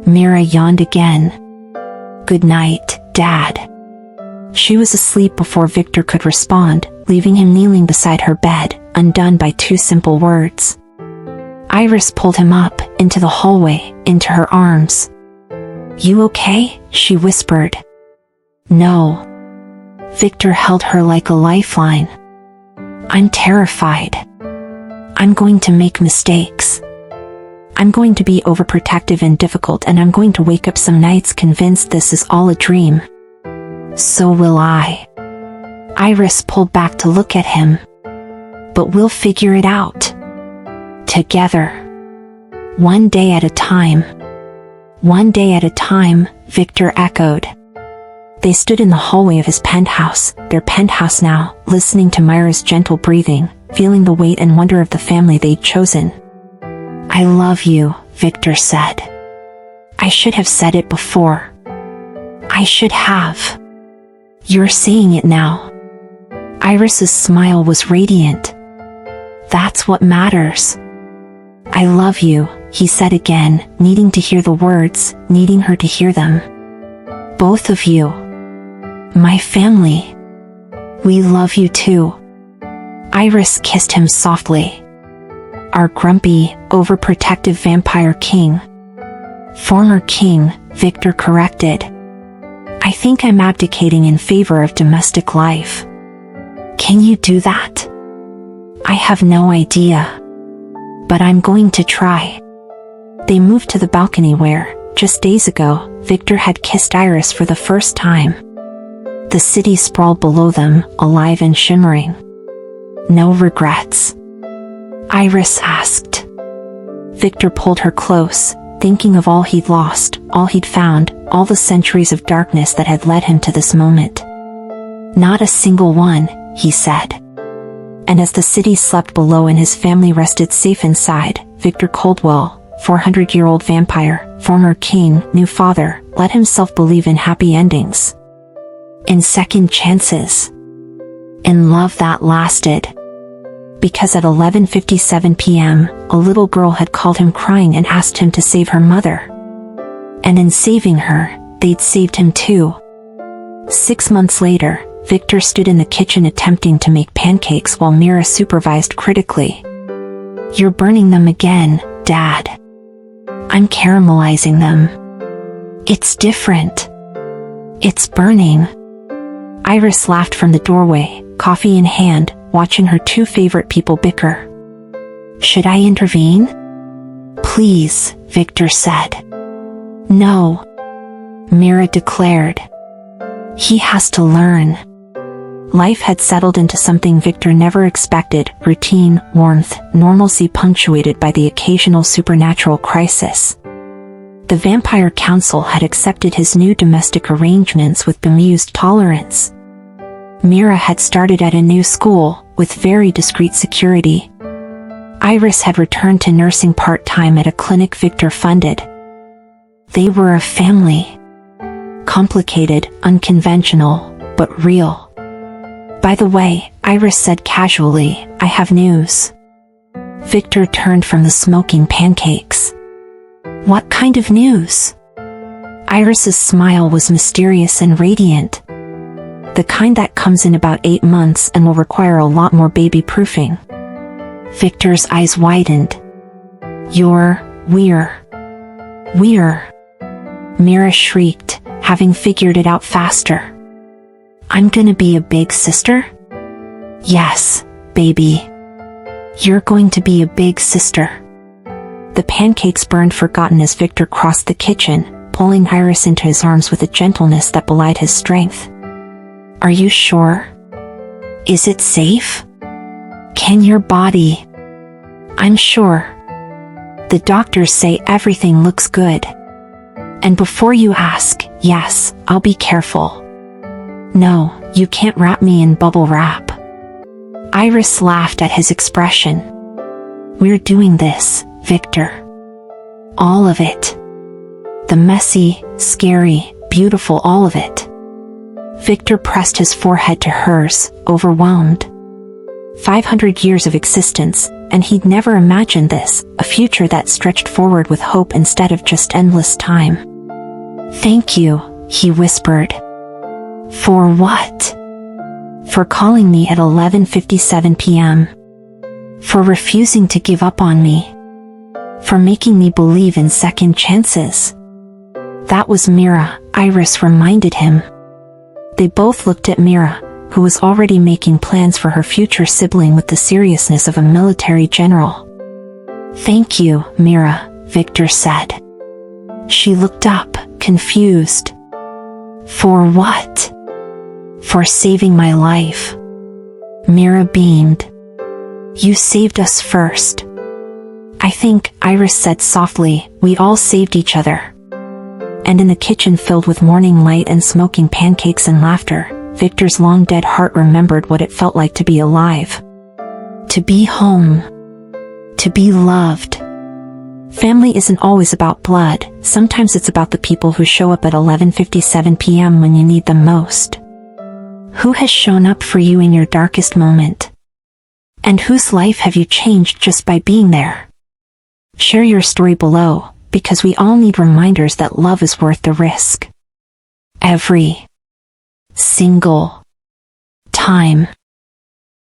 Mira yawned again. "Good night, Dad." She was asleep before Viktor could respond, leaving him kneeling beside her bed, undone by two simple words. Iris pulled him up, into the hallway, into her arms. "You okay?" she whispered. "No." Viktor held her like a lifeline. "I'm terrified. I'm going to make mistakes. I'm going to be overprotective and difficult, and I'm going to wake up some nights convinced this is all a dream." "So will I." Iris pulled back to look at him. "But we'll figure it out. Together. One day at a time." "One day at a time," Viktor echoed. They stood in the hallway of his penthouse, their penthouse now, listening to Myra's gentle breathing, feeling the weight and wonder of the family they'd chosen. "I love you," Viktor said. "I should have said it before. I should have. You're saying it now." Iris's smile was radiant. "That's what matters." "I love you," he said again, needing to hear the words, needing her to hear them. "Both of you. My family. We love you too." Iris kissed him softly. "Our grumpy, overprotective vampire king." "Former king," Viktor corrected. "I think I'm abdicating in favor of domestic life." "Can you do that?" "I have no idea. But I'm going to try." They moved to the balcony where, Just days ago, Viktor had kissed Iris for the first time. The city sprawled below them, alive and shimmering. No regrets? Iris asked. Viktor pulled her close, thinking of all he'd lost, all he'd found, all the centuries of darkness that had led him to this moment. Not a single one, he said. And as the city slept below and his family rested safe inside, Viktor Coldwell, 400-year-old vampire, former king, new father, let himself believe in happy endings. In second chances. In love that lasted. Because at 11:57 p.m., a little girl had called him crying and asked him to save her mother. And in saving her, they'd saved him too. 6 months later, Viktor stood in the kitchen attempting to make pancakes while Mira supervised critically. "You're burning them again, Dad." "I'm caramelizing them." "It's different." "It's burning." Iris laughed from the doorway, coffee in hand, watching her two favorite people bicker. "Should I intervene?" "Please," Viktor said. "No," Mira declared. "He has to learn." Life had settled into something Viktor never expected: routine, warmth, normalcy punctuated by the occasional supernatural crisis. The Vampire Council had accepted his new domestic arrangements with bemused tolerance. Mira had started at a new school, with very discreet security. Iris had returned to nursing part-time at a clinic Viktor funded. They were a family. Complicated, unconventional, but real. "By the way," Iris said casually, "I have news." Viktor turned from the smoking pancakes. "What kind of news?" Iris's smile was mysterious and radiant. "The kind that comes in about 8 months and will require a lot more baby-proofing." Viktor's eyes widened. We're. Mira shrieked, having figured it out faster. "I'm gonna be a big sister?" "Yes, baby. You're going to be a big sister." The pancakes burned forgotten as Viktor crossed the kitchen, pulling Iris into his arms with a gentleness that belied his strength. "Are you sure? Is it safe? Can your body?" "I'm sure. The doctors say everything looks good. And before you ask, yes, I'll be careful." "No, you can't wrap me in bubble wrap." Iris laughed at his expression. "We're doing this, Viktor. All of it. The messy, scary, beautiful, all of it." Viktor pressed his forehead to hers, overwhelmed. 500 years of existence, and he'd never imagined this, a future that stretched forward with hope instead of just endless time. "Thank you," he whispered. "For what?" "For calling me at 11:57 p.m. For refusing to give up on me. For making me believe in second chances." That was Mira, Iris reminded him. They both looked at Mira, who was already making plans for her future sibling with the seriousness of a military general. "Thank you, Mira," Viktor said. She looked up, confused. "For what?" "For saving my life." Mira beamed. "You saved us first." "I think," Iris said softly, "we all saved each other." And in the kitchen filled with morning light and smoking pancakes and laughter, Viktor's long-dead heart remembered what it felt like to be alive. To be home. To be loved. Family isn't always about blood, sometimes it's about the people who show up at 11:57 p.m. when you need them most. Who has shown up for you in your darkest moment? And whose life have you changed just by being there? Share your story below, because we all need reminders that love is worth the risk. Every single time.